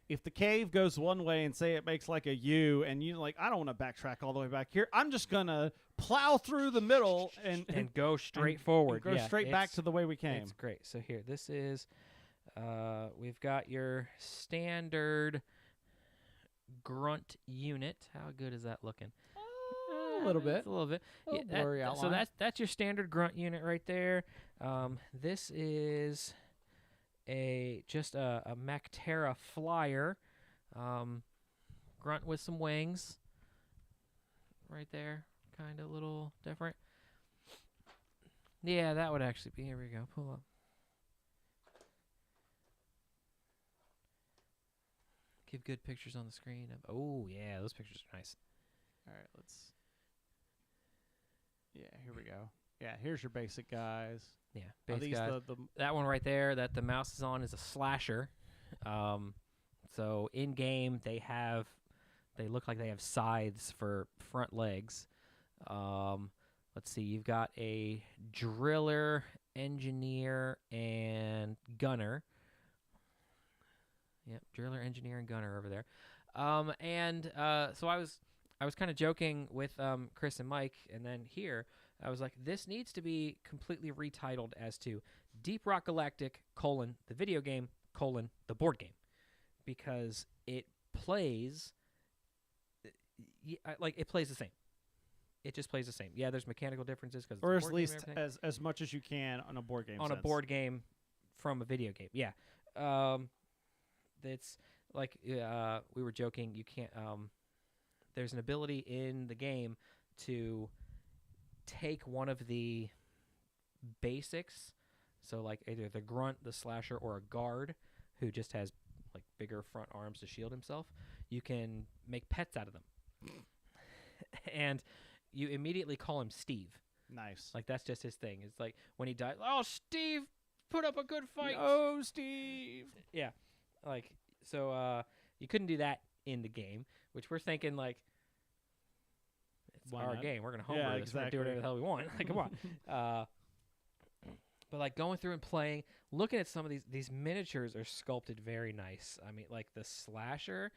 if the cave goes one way and say it makes like a U, and you I don't want to backtrack all the way back here. I'm just gonna plow through the middle and go straight forward. Go straight back to the way we came. It's great. So here, this is. We've got your standard grunt unit. How good is that looking? A little bit. It's a little bit. Blurry outline. So that's your standard grunt unit right there. This is just a Mactera flyer. Grunt with some wings. Right there. Kind of a little different. Yeah, that would actually be. Here we go. Pull up. Give good pictures on the screen. Oh, yeah, those pictures are nice. All right, let's. Yeah, here we go. Yeah, here's your basic guys. Yeah, Are base these guys. the That one right there that the mouse is on is a slasher. So in game they look like they have scythes for front legs. Let's see, you've got a driller, engineer, and gunner. Yep, driller, engineer, and gunner over there. So I was kind of joking with Chris and Mike, and then here I was like, this needs to be completely retitled as to Deep Rock Galactic: the video game: the board game, because it plays like it plays the same. It just plays the same. Yeah, there's mechanical differences because or at least as much as you can on a board game. on sense. a board game from a video game. Yeah, that's like we were joking. You can't. There's an ability in the game to take one of the basics, so like either the grunt, the slasher, or a guard who just has like bigger front arms to shield himself. You can make pets out of them, and you immediately call him Steve. Nice. Like that's just his thing. It's like when he dies, oh Steve, put up a good fight. Oh, Steve. Yeah, like so. You couldn't do that in the game, which we're thinking like it's Why our not? game. We're gonna homebrew Yeah, this. We're gonna do exactly. whatever the hell we want. Like, come on. But like going through and playing, looking at some of these miniatures are sculpted very nice. I mean, like the slasher,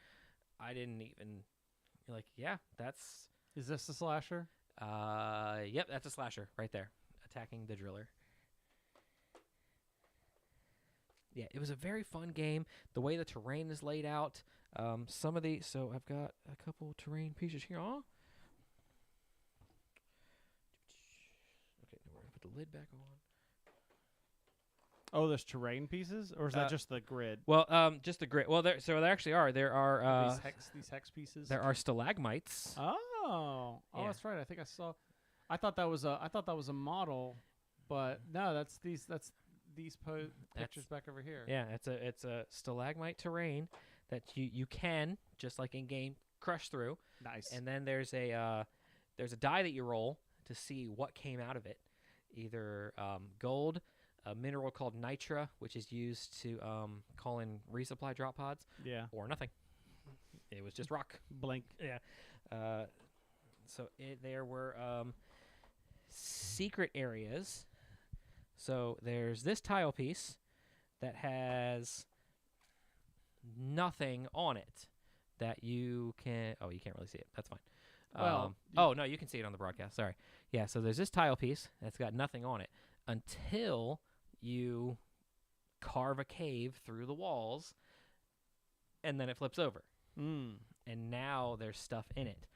I didn't even like. Yeah, that's. Is this the slasher? Yep, that's a slasher right there, attacking the driller. Yeah, it was a very fun game. The way the terrain is laid out, so I've got a couple terrain pieces here. Oh. Okay, now we're gonna put the lid back on. Oh, there's terrain pieces, or is that just the grid? Well, just the grid. Well, there actually are. There are These hex pieces. there are stalagmites. Oh, Yeah. that's right. I think I saw. I thought that was a model, but no, that's these pictures back over here. Yeah, it's a stalagmite terrain that you can, just like in game, crush through. Nice. And then there's a die that you roll to see what came out of it. Either gold, a mineral called nitra, which is used to call in resupply drop pods, Yeah. or nothing. It was just rock. Blink. Yeah. There were secret areas. So there's this tile piece that has nothing on it that you can. Oh, you can't really see it. That's fine. Well, no, you can see it on the broadcast. Sorry. Yeah. So there's this tile piece that's got nothing on it until you carve a cave through the walls, and then it flips over. Mm. And now there's stuff in it.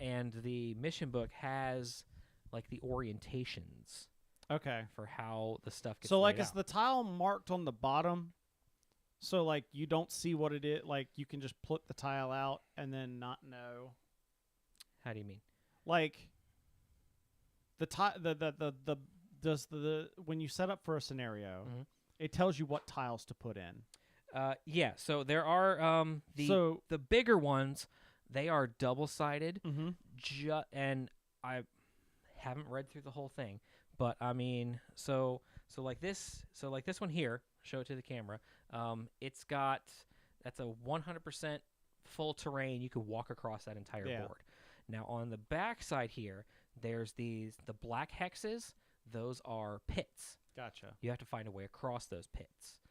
And the mission book has like the orientations Okay. for how the stuff gets So like, laid is out. the tile marked on the bottom? So like, you don't see what it is. Like, you can just put the tile out and then not know. How do you mean? Like, when you set up for a scenario, Mhm. it tells you what tiles to put in. Yeah, so there are the bigger ones, they are double-sided, and I haven't read through the whole thing, but I mean, so like this one here, show it to the camera. That's a 100% full terrain. You could walk across that entire board. Now on the back side here, there's the black hexes. Those are pits. Gotcha. You have to find a way across those pits,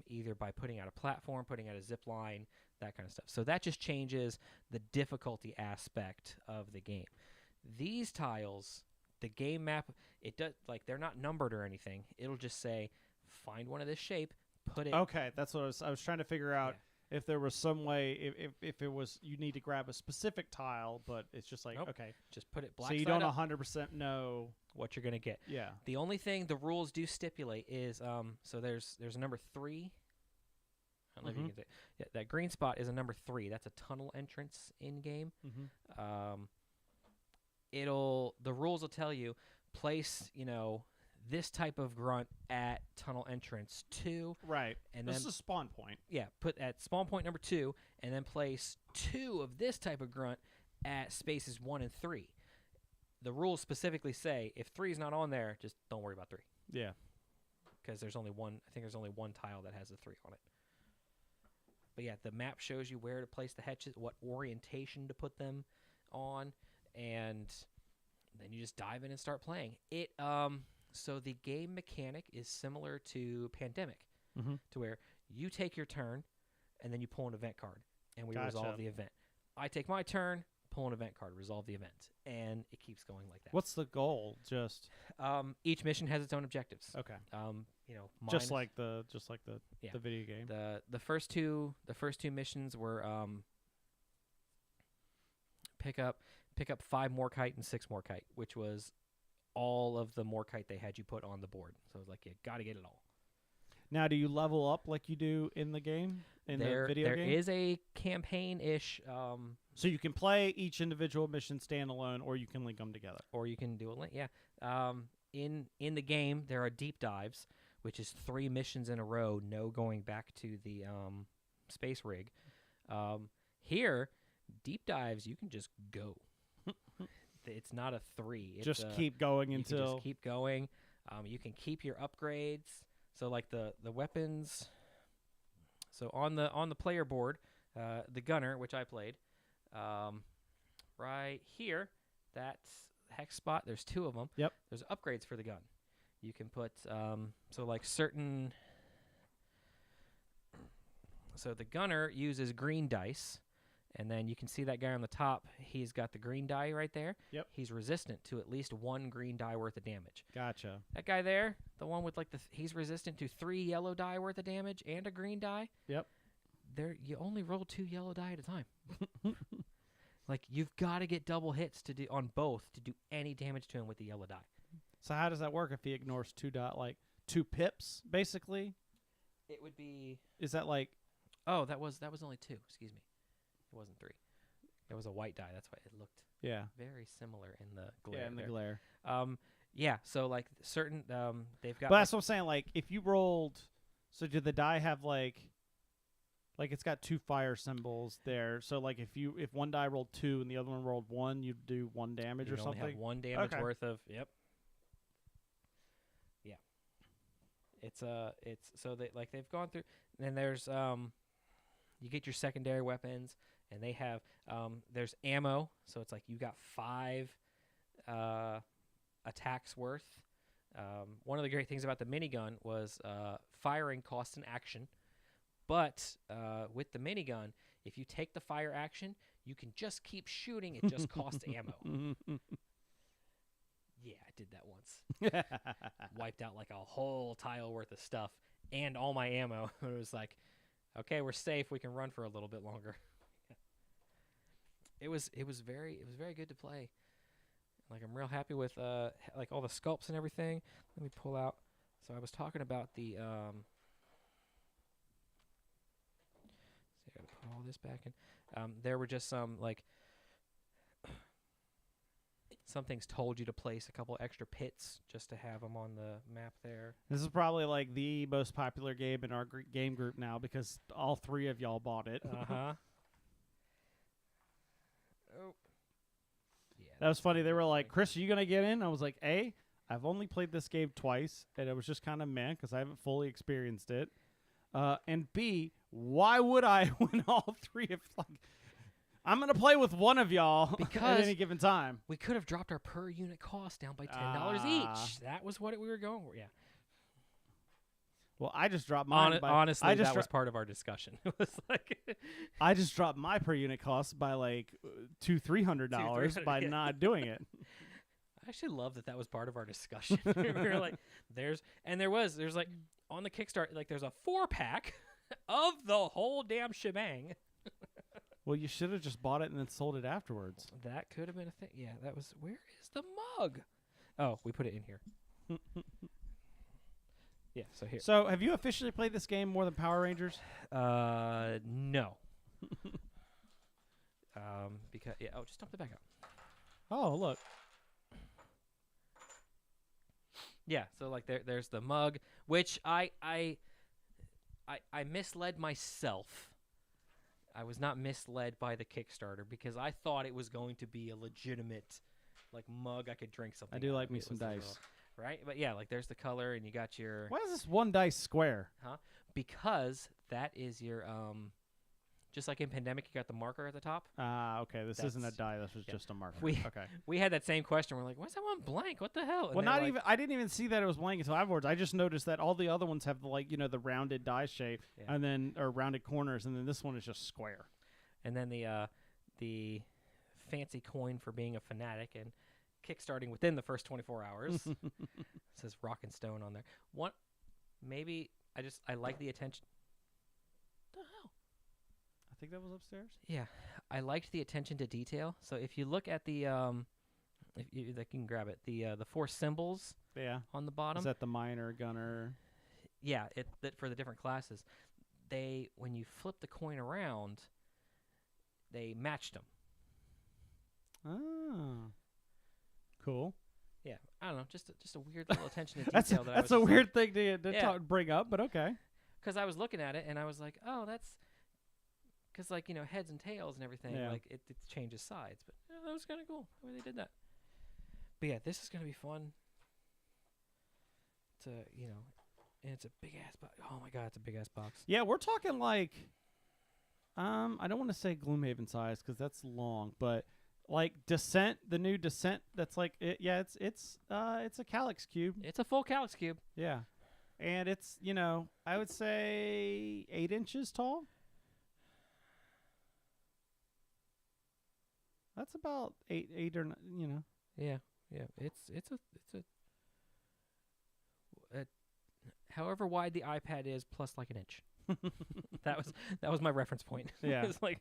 either by putting out a platform, putting out a zip line, that kind of stuff. So that just changes the difficulty aspect of the game. These tiles, the game map, it does they're not numbered or anything. It'll just say, find one of this shape, put it. Okay, that's what I was trying to figure out. If there was some way, if it was, you need to grab a specific tile, but it's just like, Nope. okay. Just put it black So you side don't up, 100% know. what you're gonna get. Yeah. The only thing the rules do stipulate is so there's a number 3. I don't know if you can say. Yeah, that green spot is a number 3. That's a tunnel entrance in game. Mm-hmm. The rules will tell you place this type of grunt at tunnel entrance 2. Right. And this then is a spawn point. yeah, put at spawn point number 2, and then place 2 of this type of grunt at spaces 1 and 3. the rules specifically say if 3 is not on there, just don't worry about 3. Yeah. Because there's only one. I think there's only one tile that has a 3 on it. But yeah, the map shows you where to place the hatches, what orientation to put them on, and then you just dive in and start playing. So the game mechanic is similar to Pandemic, to where you take your turn, and then you pull an event card, and we resolve the event. I take my turn, pull an event card, resolve the event, and it keeps going like that. What's the goal? Just each mission has its own objectives. okay. Just like the video game. The first two missions were pick up 5 Morkite and 6 Morkite, which was all of the Morkite they had you put on the board. So it was like you got to get it all. Now, do you level up like you do in the game? The video game? There is a campaign-ish. So you can play each individual mission standalone, or you can link them together. Or you can do a link. Yeah. In the game, there are deep dives, which is 3 missions in a row, no going back to the space rig. Here, deep dives, you can just go. It's not a 3. It's just keep going until... You can just keep going. You can keep your upgrades. So like the weapons. So on the player board, the gunner, which I played, right here, that's hex spot. There's 2 of them. Yep. There's upgrades for the gun. You can put so like certain. So the gunner uses green dice, and then you can see that guy on the top. He's got the green die right there. Yep. He's resistant to at least 1 green die worth of damage. Gotcha. That guy there, the one with like he's resistant to 3 yellow die worth of damage and a green die. Yep. There, you only roll 2 yellow die at a time. Like you've got to get double hits to do on both to do any damage to him with the yellow die. So how does that work if he ignores 2 pips basically? It would be. Is that like? Oh, that was only 2. Excuse me. It wasn't 3. It was a white die. That's why it looked very similar in the glare. Yeah, in the glare. Yeah. So like certain they've got. But that's what I'm saying. Like if you rolled, so did the die have like it's got 2 fire symbols there. So like if one die rolled 2 and the other one rolled 1, you'd do 1 damage or something. Only have 1 damage worth of. Yep. Yeah. It's so they like they've gone through. And then there's you get your secondary weapons, and they have there's ammo. So it's like you got 5 attacks worth. One of the great things about the minigun was firing costs an action. But with the minigun, if you take the fire action, you can just keep shooting. It just costs ammo. Yeah, I did that once. Wiped out like a whole tile worth of stuff and all my ammo. It was like, okay, we're safe. We can run for a little bit longer. It was very good to play. Like I'm real happy with like all the sculpts and everything. Let me pull out. So I was talking about the I gotta put all this back in. There were just some like some things told you to place a couple extra pits just to have them on the map there. This is probably like the most popular game in our game group now because all 3 of y'all bought it. Oh. Yeah. That was funny. They were like, "Chris, are you gonna get in?" I was like, "A, I've only played this game twice, and it was just kind of meh because I haven't fully experienced it. And B, why would I when all 3 of like I'm gonna play with one of y'all at any given time? We could have dropped our per unit cost down by $10 each. That was what we were going for. Yeah. Well, I just dropped mine. Honestly, that was part of our discussion. It was like I just dropped my per unit cost by like $200-$300 by not doing it. I actually love that was part of our discussion. We were like, there's like on the Kickstarter, like there's a 4-pack of the whole damn shebang. Well, you should have just bought it and then sold it afterwards. That could have been a thing. Yeah, that was. Where is the mug? Oh, we put it in here. Yeah, so here. So, have you officially played this game more than Power Rangers? No. Because just dump it back out. Oh, look. Yeah, so like there's the mug, which I misled myself. I was not misled by the Kickstarter because I thought it was going to be a legitimate mug I could drink something. I do out like of. me It some was the dice. little- right? But yeah, like there's the color, and you got your Why is this one dice square? because that is your just like in Pandemic, you got the marker at the top. Okay. This isn't a That's- die. This was yeah. just a marker. We- okay. We had that same question. We're like, why's that one blank? What the hell? And Well, they're not like, even. I didn't even see that it was blank until afterwards. I just noticed that all the other ones have the rounded die shape, Yeah. and then or rounded corners, and then this one is just square. And then the fancy coin for being a fanatic and kickstarting within the first 24 hours. It says Rock and Stone on there. Maybe I like the attention. What the hell? I think that was upstairs. Yeah, I liked the attention to detail. So if you look at the if you can grab it, the 4 symbols Yeah. on the bottom. Is that the miner, gunner? Yeah, that for the different classes. When you flip the coin around, they matched them. Oh. Cool. Yeah, I don't know, just a weird little attention to That's detail. that I that's was a just weird thing to Yeah. bring up, but okay. because I was looking at it and I was like, oh, that's because heads and tails and everything, Yeah. like it changes sides. But that was kind of cool the way they did that. But yeah, this is gonna be fun. To and it's a big ass box. Oh my god, it's a big ass box. Yeah, we're talking like, I don't want to say Gloomhaven size because that's long, but like Descent, the new Descent. That's like it's a Calyx cube. It's a full Calyx cube. Yeah, and it's I would say 8 inches tall. That's about eight or Yeah. It's a however wide the iPad is plus like an inch. that was my reference point. Yeah. It's like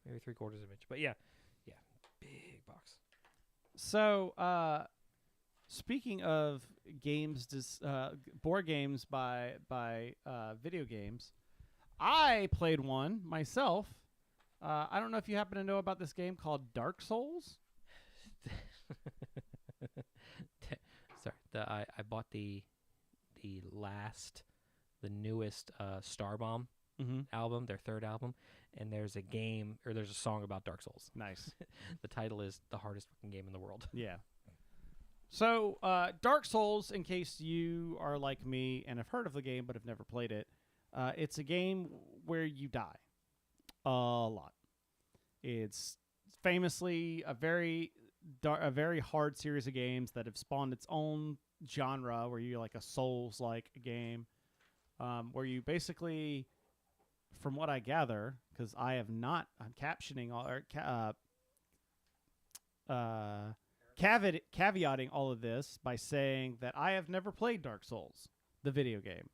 maybe 3/4 of an inch. But yeah, big box. So, speaking of games, board games by video games, I played one myself. I don't know if you happen to know about this game called Dark Souls. Sorry, I bought the newest Starbomb album, their 3rd album, and there's a song about Dark Souls. Nice. The title is the hardest fucking game in the world. Yeah. So, Dark Souls, in case you are like me and have heard of the game but have never played it, it's a game where you die a lot. It's famously a very hard series of games that have spawned its own genre, where you're like a Souls-like game, where you basically, from what I gather, because I'm captioning all caveating all of this by saying that I have never played Dark Souls, the video game.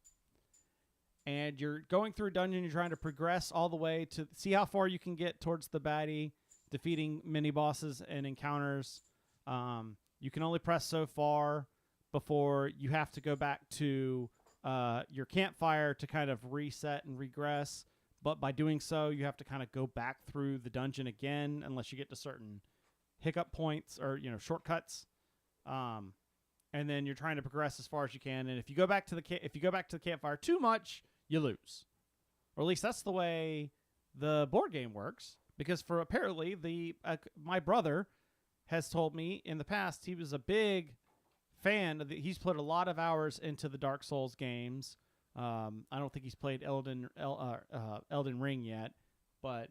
And you're going through a dungeon, you're trying to progress all the way to see how far you can get towards the baddie, defeating mini bosses and encounters. You can only press so far before you have to go back to your campfire to kind of reset and regress. But by doing so, you have to kind of go back through the dungeon again, unless you get to certain hiccup points or shortcuts. And then you're trying to progress as far as you can. And if you go back to the campfire too much, you lose. Or at least that's the way the board game works. Because apparently my brother has told me in the past he was a big fan of he's put a lot of hours into the Dark Souls games. I don't think he's played Elden Ring yet, but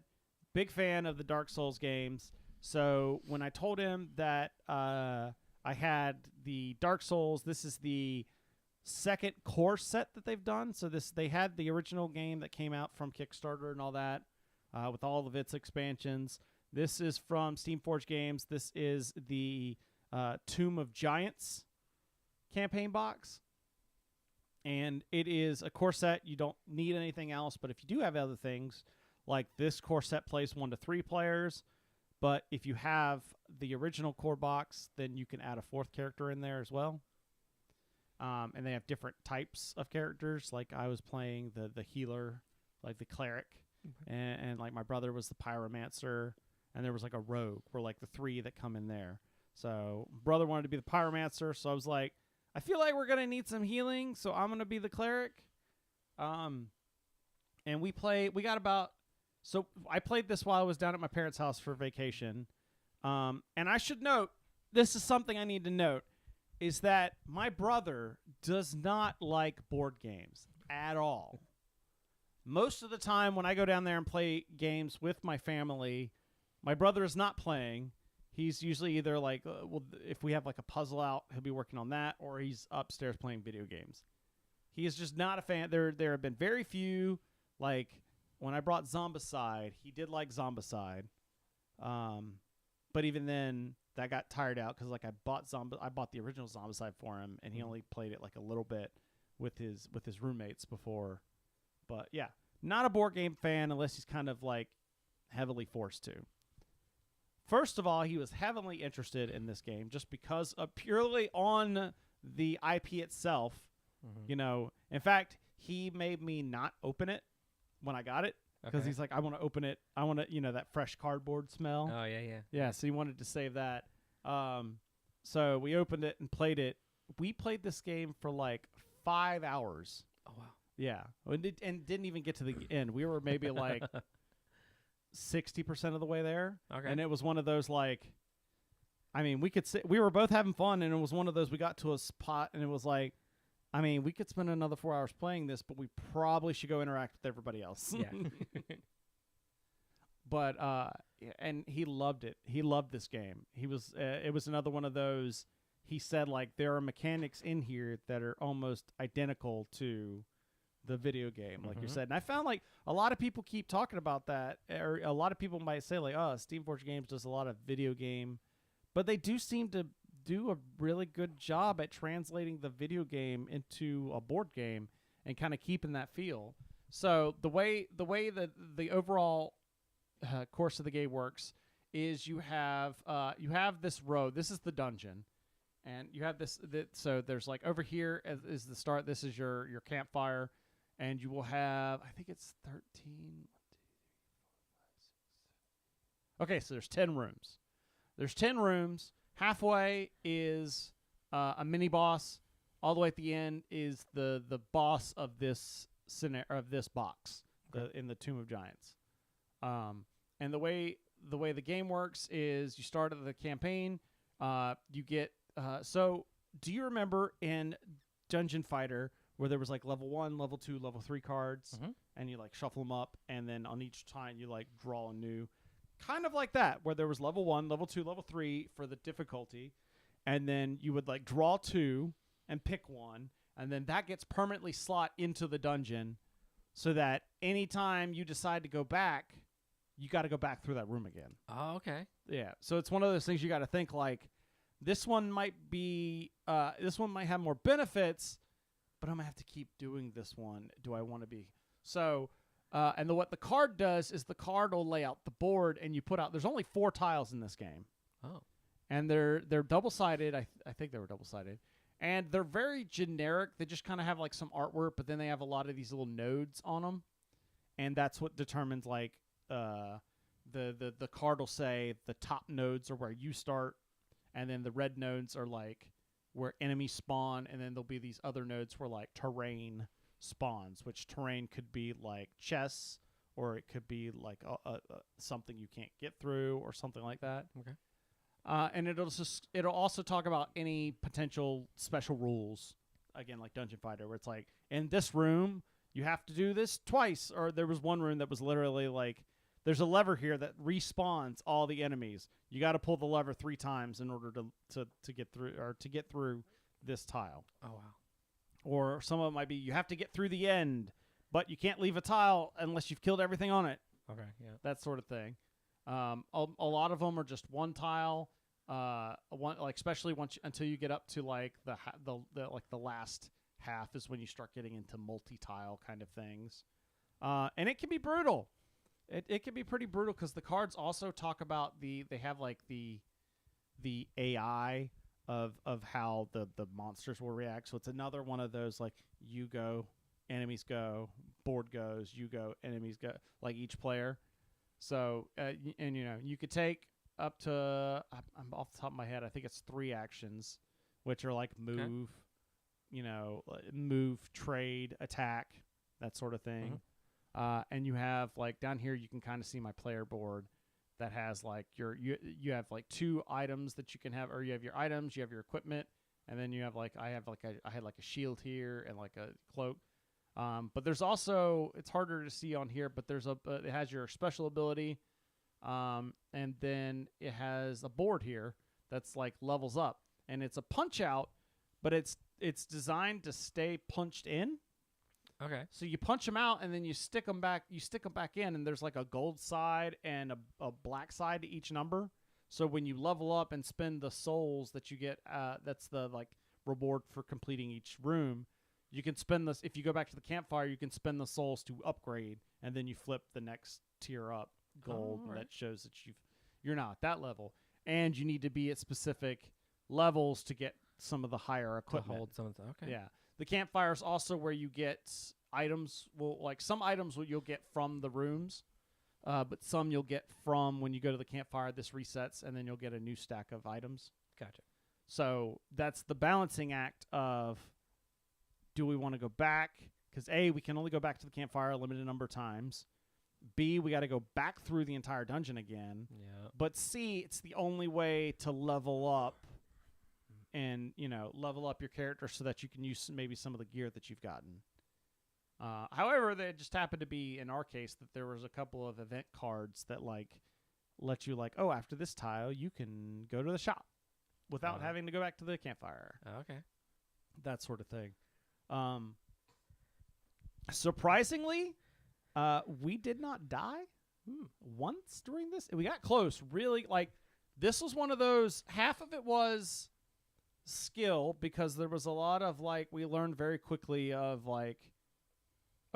big fan of the Dark Souls games. So when I told him that I had the Dark Souls, this is the 2nd core set that they've done. So they had the original game that came out from Kickstarter and all that, with all of its expansions. This is from Steamforged Games. This is the Tomb of Giants campaign box. And it is a core set. You don't need anything else. But if you do have other things, like this core set plays 1 to 3 players. But if you have the original core box, then you can add a 4th character in there as well. And they have different types of characters. Like I was playing the healer, like the cleric. And like my brother was the pyromancer. And there was like a rogue, were like the 3 that come in there. So brother wanted to be the pyromancer. So I was like, I feel like we're going to need some healing. So I'm going to be the cleric. And I played this while I was down at my parents' house for vacation. And I should note, this is something I need to note, is that my brother does not like board games at all. Most of the time when I go down there and play games with my family, my brother is not playing. He's usually either like, if we have like a puzzle out, he'll be working on that, or he's upstairs playing video games. He is just not a fan. There have been very few, like when I brought Zombicide, he did like Zombicide. But even then, that got tired out because like I bought the original Zombicide for him, and he only played it like a little bit with his roommates before. But yeah, not a board game fan unless he's kind of like heavily forced to. First of all, he was heavily interested in this game just because purely on the IP itself. You know, in fact, he made me not open it when I got it because he's like, I want to open it. I want to, that fresh cardboard smell. Oh, yeah. Yeah, so he wanted to save that. So we opened it and played it. We played this game for like 5 hours. Oh, wow. Yeah, and didn't even get to the end. We were maybe like 60% of the way there. Okay. And it was one of those like, I mean, we were both having fun, and it was one of those, we got to a spot, and it was like, I mean, we could spend another 4 hours playing this, but we probably should go interact with everybody else. Yeah. But and he loved it. He loved this game. It was another one of those. He said like there are mechanics in here that are almost identical to the video game, like you said. And I found like a lot of people keep talking about that, or a lot of people might say like, oh, Steamforged Games does a lot of video game, but they do seem to do a really good job at translating the video game into a board game and kind of keeping that feel. So the way that the overall course of the game works is you have this road. This is the dungeon, and you have this. So there's like over here is the start. This is your campfire, and you will have, I think it's 13. 1, 2, 3, 4, 5, 6. Okay, so there's 10 rooms. There's 10 rooms. Halfway is a mini boss. All the way at the end is the boss of this box, in the Tomb of Giants. And the way the game works is you start at the campaign. You get so. Do you remember in Dungeon Fighter where there was like level 1, level 2, level 3 cards, and you like shuffle them up, and then on each time you like draw a new. Kind of like that, where there was level 1, level 2, level 3 for the difficulty, and then you would like draw 2 and pick one, and then that gets permanently slot into the dungeon, so that anytime you decide to go back, you got to go back through that room again. Oh, okay. Yeah, so it's one of those things you got to think like, this one might have more benefits, but I'm gonna have to keep doing this one. Do I want to be so? And what the card does is the card will lay out the board, and you put out. There's only 4 tiles in this game. Oh. And they're double-sided. I think they were double-sided. And they're very generic. They just kind of have like some artwork, but then they have a lot of these little nodes on them. And that's what determines like the card will say the top nodes are where you start, and then the red nodes are like where enemies spawn, and then there'll be these other nodes where like terrain spawns, which terrain could be like chests, or it could be like something you can't get through, or something like that. Okay. And it'll also talk about any potential special rules, again like Dungeon Fighter, where it's like in this room you have to do this twice, or there was one room that was literally like there's a lever here that respawns all the enemies. You got to pull the lever 3 times in order to get through, or to get through this tile. Oh, wow. Or some of it might be you have to get through the end, but you can't leave a tile unless you've killed everything on it. Okay, yeah. That sort of thing. A lot of them are just one tile. Especially until you get up to like the last half is when you start getting into multi-tile kind of things. And it can be brutal. It can be pretty brutal because the cards also talk about they have like the AI of how the monsters will react. So it's another one of those like you go, enemies go, board goes, you go, enemies go, like each player. So and you could take up to, I'm off the top of my head, I think it's 3 actions, which are like move, move, trade, attack, that sort of thing. And you have like down here you can kind of see my player board. that has like you have like 2 items that you can have, or you have your items, you have your equipment, and then you have like I had like a shield here and like a cloak. But there's also, it's harder to see on here, but it has your special ability, and then it has a board here that's like levels up, and it's a punch out, but it's designed to stay punched in. Okay. So you punch them out, and then you stick them back. You stick them back in, and there's like a gold side and a black side to each number. So when you level up and spend the souls that you get, that's the like reward for completing each room. You can spend this, if you go back to the campfire, you can spend the souls to upgrade, and then you flip the next tier up gold, and that shows that you're not at that level, and you need to be at specific levels to get some of the higher equipment. To hold some of the, okay. Yeah. The campfire is also where you get items. Well, like some items you'll get from the rooms, but some you'll get from when you go to the campfire. This resets, and then you'll get a new stack of items. Gotcha. So that's the balancing act of, do we want to go back? Because A, we can only go back to the campfire a limited number of times. B, we got to go back through the entire dungeon again. Yeah. But C, it's the only way to level up and, level up your character so that you can use maybe some of the gear that you've gotten. However, there just happened to be, in our case, that there was a couple of event cards that, like, let you, like, oh, after this tile, you can go to the shop without having to go back to the campfire. Okay. That sort of thing. Surprisingly, we did not die once during this. We got close. Really, like, this was one of those, half of it was skill, because there was a lot of, like, we learned very quickly of, like,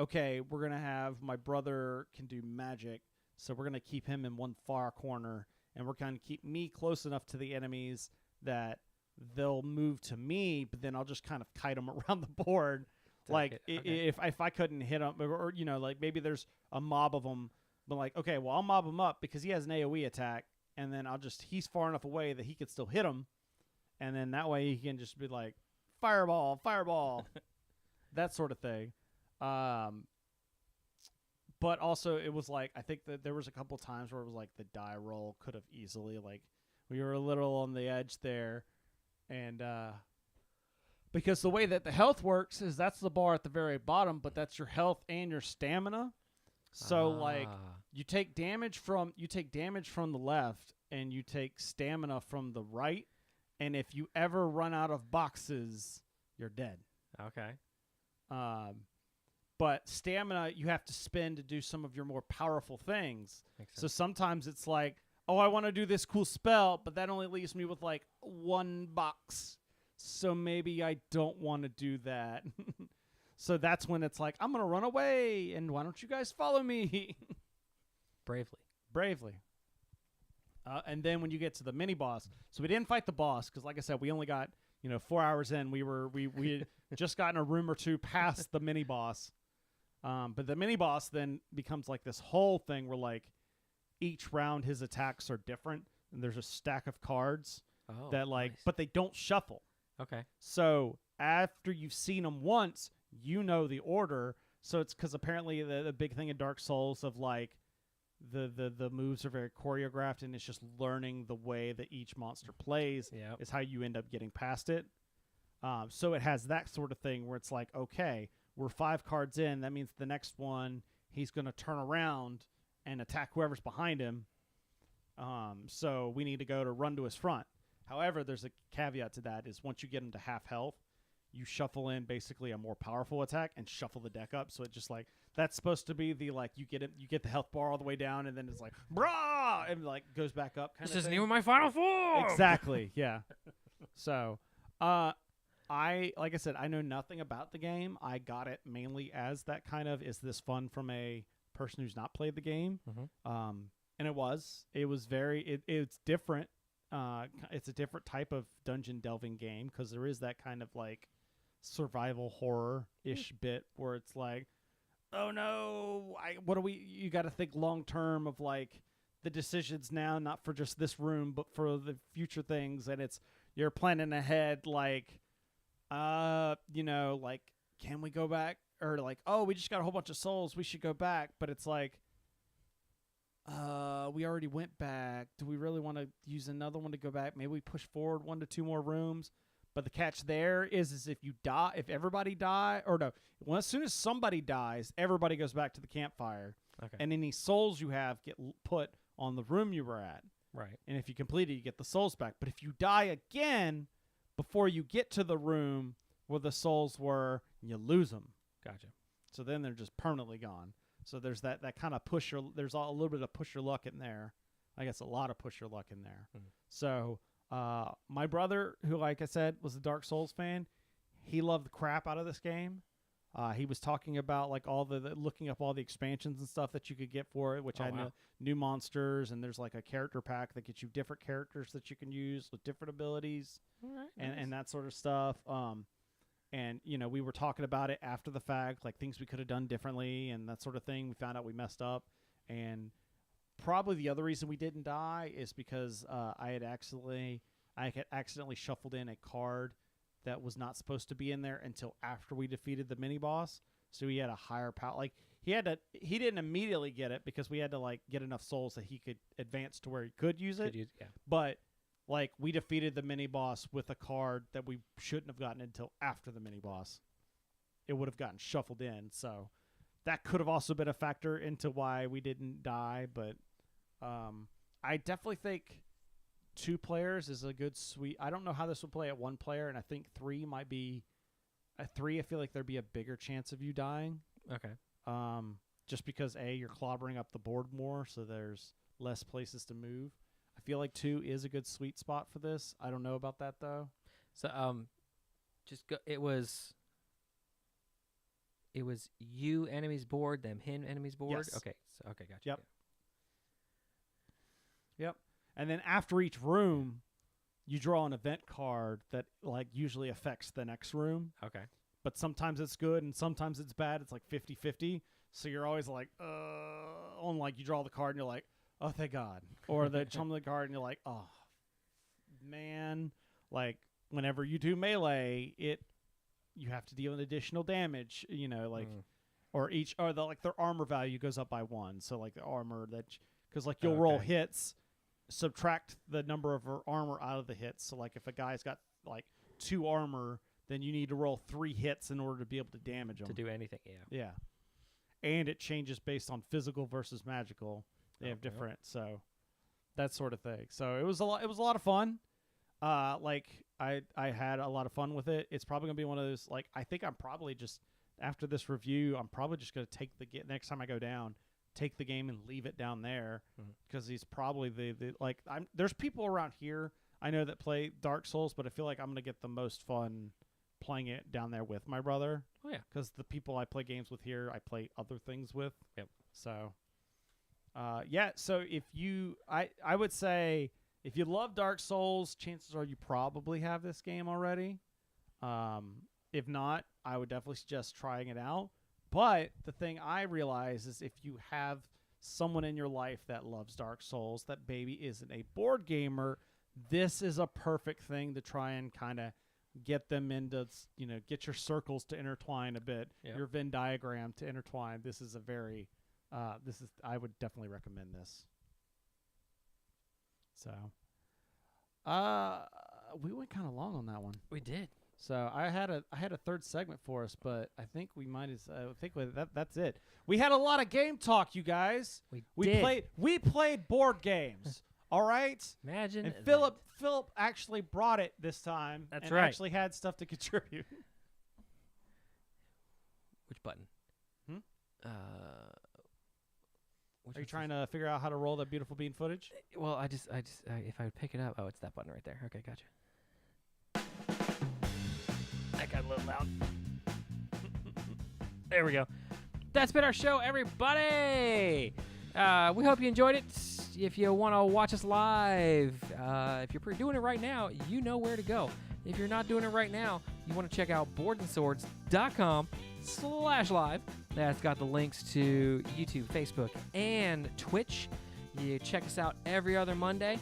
okay, we're going to have, my brother can do magic, so we're going to keep him in one far corner, and we're going to keep me close enough to the enemies that they'll move to me, but then I'll just kind of kite them around the board. Like, if I couldn't hit them, or like, maybe there's a mob of them, but like, okay, well, I'll mob him up because he has an AoE attack, and then he's far enough away that he could still hit him, and then that way he can just be like, fireball, that sort of thing. But also it was like, I think that there was a couple times where it was like the die roll could have easily, like, we were a little on the edge there, and because the way that the health works is that's the bar at the very bottom, but that's your health and your stamina. So like, you take damage from the left, and you take stamina from the right, and if you ever run out of boxes, you're dead. Okay. But stamina you have to spend to do some of your more powerful things. So sometimes it's like, oh, I want to do this cool spell, but that only leaves me with like 1 box. So maybe I don't want to do that. So that's when it's like, I'm going to run away, and why don't you guys follow me? Bravely. And then when you get to the mini boss, so we didn't fight the boss because, like I said, we only got 4 hours in. We had just gotten a room or two past the mini boss, but the mini boss then becomes like this whole thing where like each round his attacks are different, and there's a stack of cards that like, but they don't shuffle. Okay. So after you've seen them once, you know the order. So it's because apparently the big thing in Dark Souls of like the moves are very choreographed, and it's just learning the way that each monster plays is how you end up getting past it. So it has that sort of thing where it's like, okay, we're 5 cards in. That means the next one, he's going to turn around and attack whoever's behind him. So we need to go to run to his front. However, there's a caveat to that is once you get him to half health, you shuffle in basically a more powerful attack and shuffle the deck up. So it just like, that's supposed to be the like, you get the health bar all the way down, and then it's like, brah, and like goes back up. This isn't even my final form. Exactly. Yeah. So, like I said, I know nothing about the game. I got it mainly as that kind of, is this fun from a person who's not played the game? Mm-hmm. And it was it's different. It's a different type of dungeon delving game because there is that kind of like survival horror-ish bit where it's like, oh no, you got to think long term of like the decisions now, not for just this room, but for the future things. And you're planning ahead, like, like, can we go back? Or like, oh, we just got a whole bunch of souls, we should go back. But it's like, We already went back. Do we really want to use another one to go back? Maybe we push forward 1 to 2 more rooms. But the catch there is if you die, if everybody die, or no, well, as soon as somebody dies, everybody goes back to the campfire. Okay. And any souls you have get put on the room you were at. Right. And if you complete it, you get the souls back. But if you die again before you get to the room where the souls were, you lose them. Gotcha. So then they're just permanently gone. So there's that kind of there's a little bit of push your luck in there. I guess a lot of push your luck in there. So my brother, who, like I said, was a Dark Souls fan, he loved the crap out of this game. He was talking about like all the looking up all the expansions and stuff that you could get for it, which had new monsters, and there's like a character pack that gets you different characters that you can use with different abilities, and that sort of stuff. And you know, we were talking about it after the fact, like things we could have done differently and that sort of thing. We found out we messed up, and probably the other reason we didn't die is because I had accidentally shuffled in a card that was not supposed to be in there until after we defeated the mini boss. So he had a higher power. Like he didn't immediately get it because we had to like get enough souls that he could advance to where he could use it. But like we defeated the mini boss with a card that we shouldn't have gotten until after the mini boss. It would have gotten shuffled in. So that could have also been a factor into why we didn't die. But I definitely think 2 players is a good sweet. I don't know how this would play at 1 player, and I think 3 might be. At 3, I feel like there'd be a bigger chance of you dying. Okay. Just because you're clobbering up the board more, so there's less places to move. I feel like 2 is a good sweet spot for this. I don't know about that though. So just go. It was you enemies board, them him enemies board. Yes. Okay. So, okay, gotcha. Yep. Yep. And then after each room, you draw an event card that like usually affects the next room. Okay. But sometimes it's good and sometimes it's bad. It's like 50-50. So you're always like, on like you draw the card and you're like, oh, thank God. Or the chum of the card and you're like, oh, man. Like whenever you do melee, you have to deal with additional damage, you know, like, or their armor value goes up by 1. So like the armor because like you'll roll hits, subtract the number of her armor out of the hits. So like if a guy's got like 2 armor, then you need to roll 3 hits in order to be able to damage them. To do anything, yeah. And it changes based on physical versus magical. They have different, so that sort of thing. So it was a lot of fun. Like I had a lot of fun with it. It's probably gonna be one of those. Like I think I'm probably just after this review, I'm probably just gonna take next time I go down. Take the game and leave it down there because he's probably there's people around here I know that play Dark Souls, but I feel like I'm going to get the most fun playing it down there with my brother. Oh, yeah. Because the people I play games with here, I play other things with. Yep. So, so I would say if you love Dark Souls, chances are you probably have this game already. If not, I would definitely suggest trying it out. But the thing I realize is if you have someone in your life that loves Dark Souls that maybe isn't a board gamer, this is a perfect thing to try and kind of get them into, get your circles to intertwine a bit, your Venn diagram to intertwine. This is I would definitely recommend this. So, we went kind of long on that one. We did. So I had a third segment for us, but I think we might that's it. We had a lot of game talk, you guys. We played board games. All right. Imagine. And Philip actually brought it this time. That's and right. Actually had stuff to contribute. Which button? Are you trying to figure out how to roll that beautiful bean footage? Well, I just if I would pick it up, it's that button right there. Okay, gotcha. That got a little loud. There we go. That's been our show, everybody. We hope you enjoyed it. If you want to watch us live, if you're doing it right now, you know where to go. If you're not doing it right now, you want to check out boardsandswords.com/live. That's got the links to YouTube, Facebook, and Twitch. You check us out every other Monday.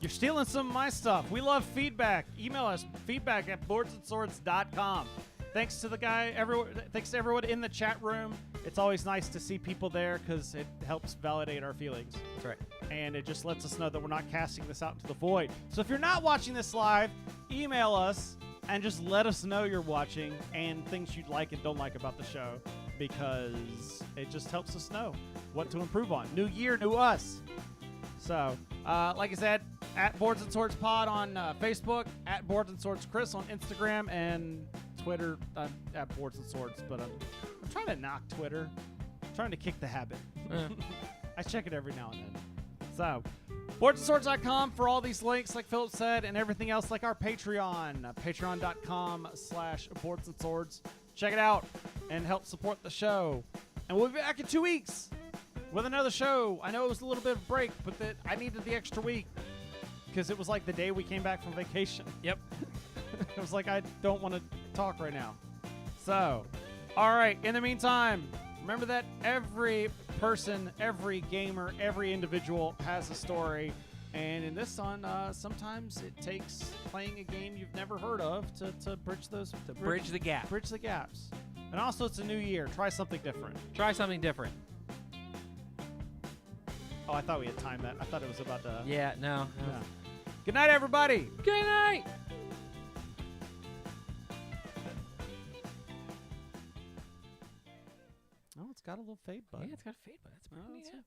You're stealing some of my stuff. We love feedback. Email us, feedback@boardsandswords.com. Thanks to everyone in the chat room It's always nice to see people there because it helps validate our feelings. That's right. And it just lets us know that we're not casting this out into the void. So if you're not watching this live, email us and just let us know you're watching and things you'd like and don't like about the show, because it just helps us know what to improve on. New year, new us. So, like I said, at Boards and Swords Pod on Facebook, at Boards and Swords Chris on Instagram and Twitter. I'm at Boards and Swords, but I'm trying to knock Twitter. I'm trying to kick the habit. I check it every now and then. So, boardsandswords.com for all these links, like Philip said, and everything else, like our Patreon, patreon.com/boardsandswords. Check it out and help support the show. And we'll be back in 2 weeks with another show. I know it was a little bit of a break, but I needed the extra week because it was like the day we came back from vacation. Yep. It was like, I don't want to talk right now. So, all right. In the meantime, remember that every person, every gamer, every individual has a story. And in this one, sometimes it takes playing a game you've never heard of to bridge those... To bridge the gap. Bridge the gaps. And also, it's a new year. Try something different. Try something different. Oh, I thought we had timed that. I thought it was about to... Yeah, no. Yeah. Good night, everybody. Good night. Oh, it's got a little fade button. Yeah, it's got a fade button. That's pretty Oh, neat. that's Yeah. it.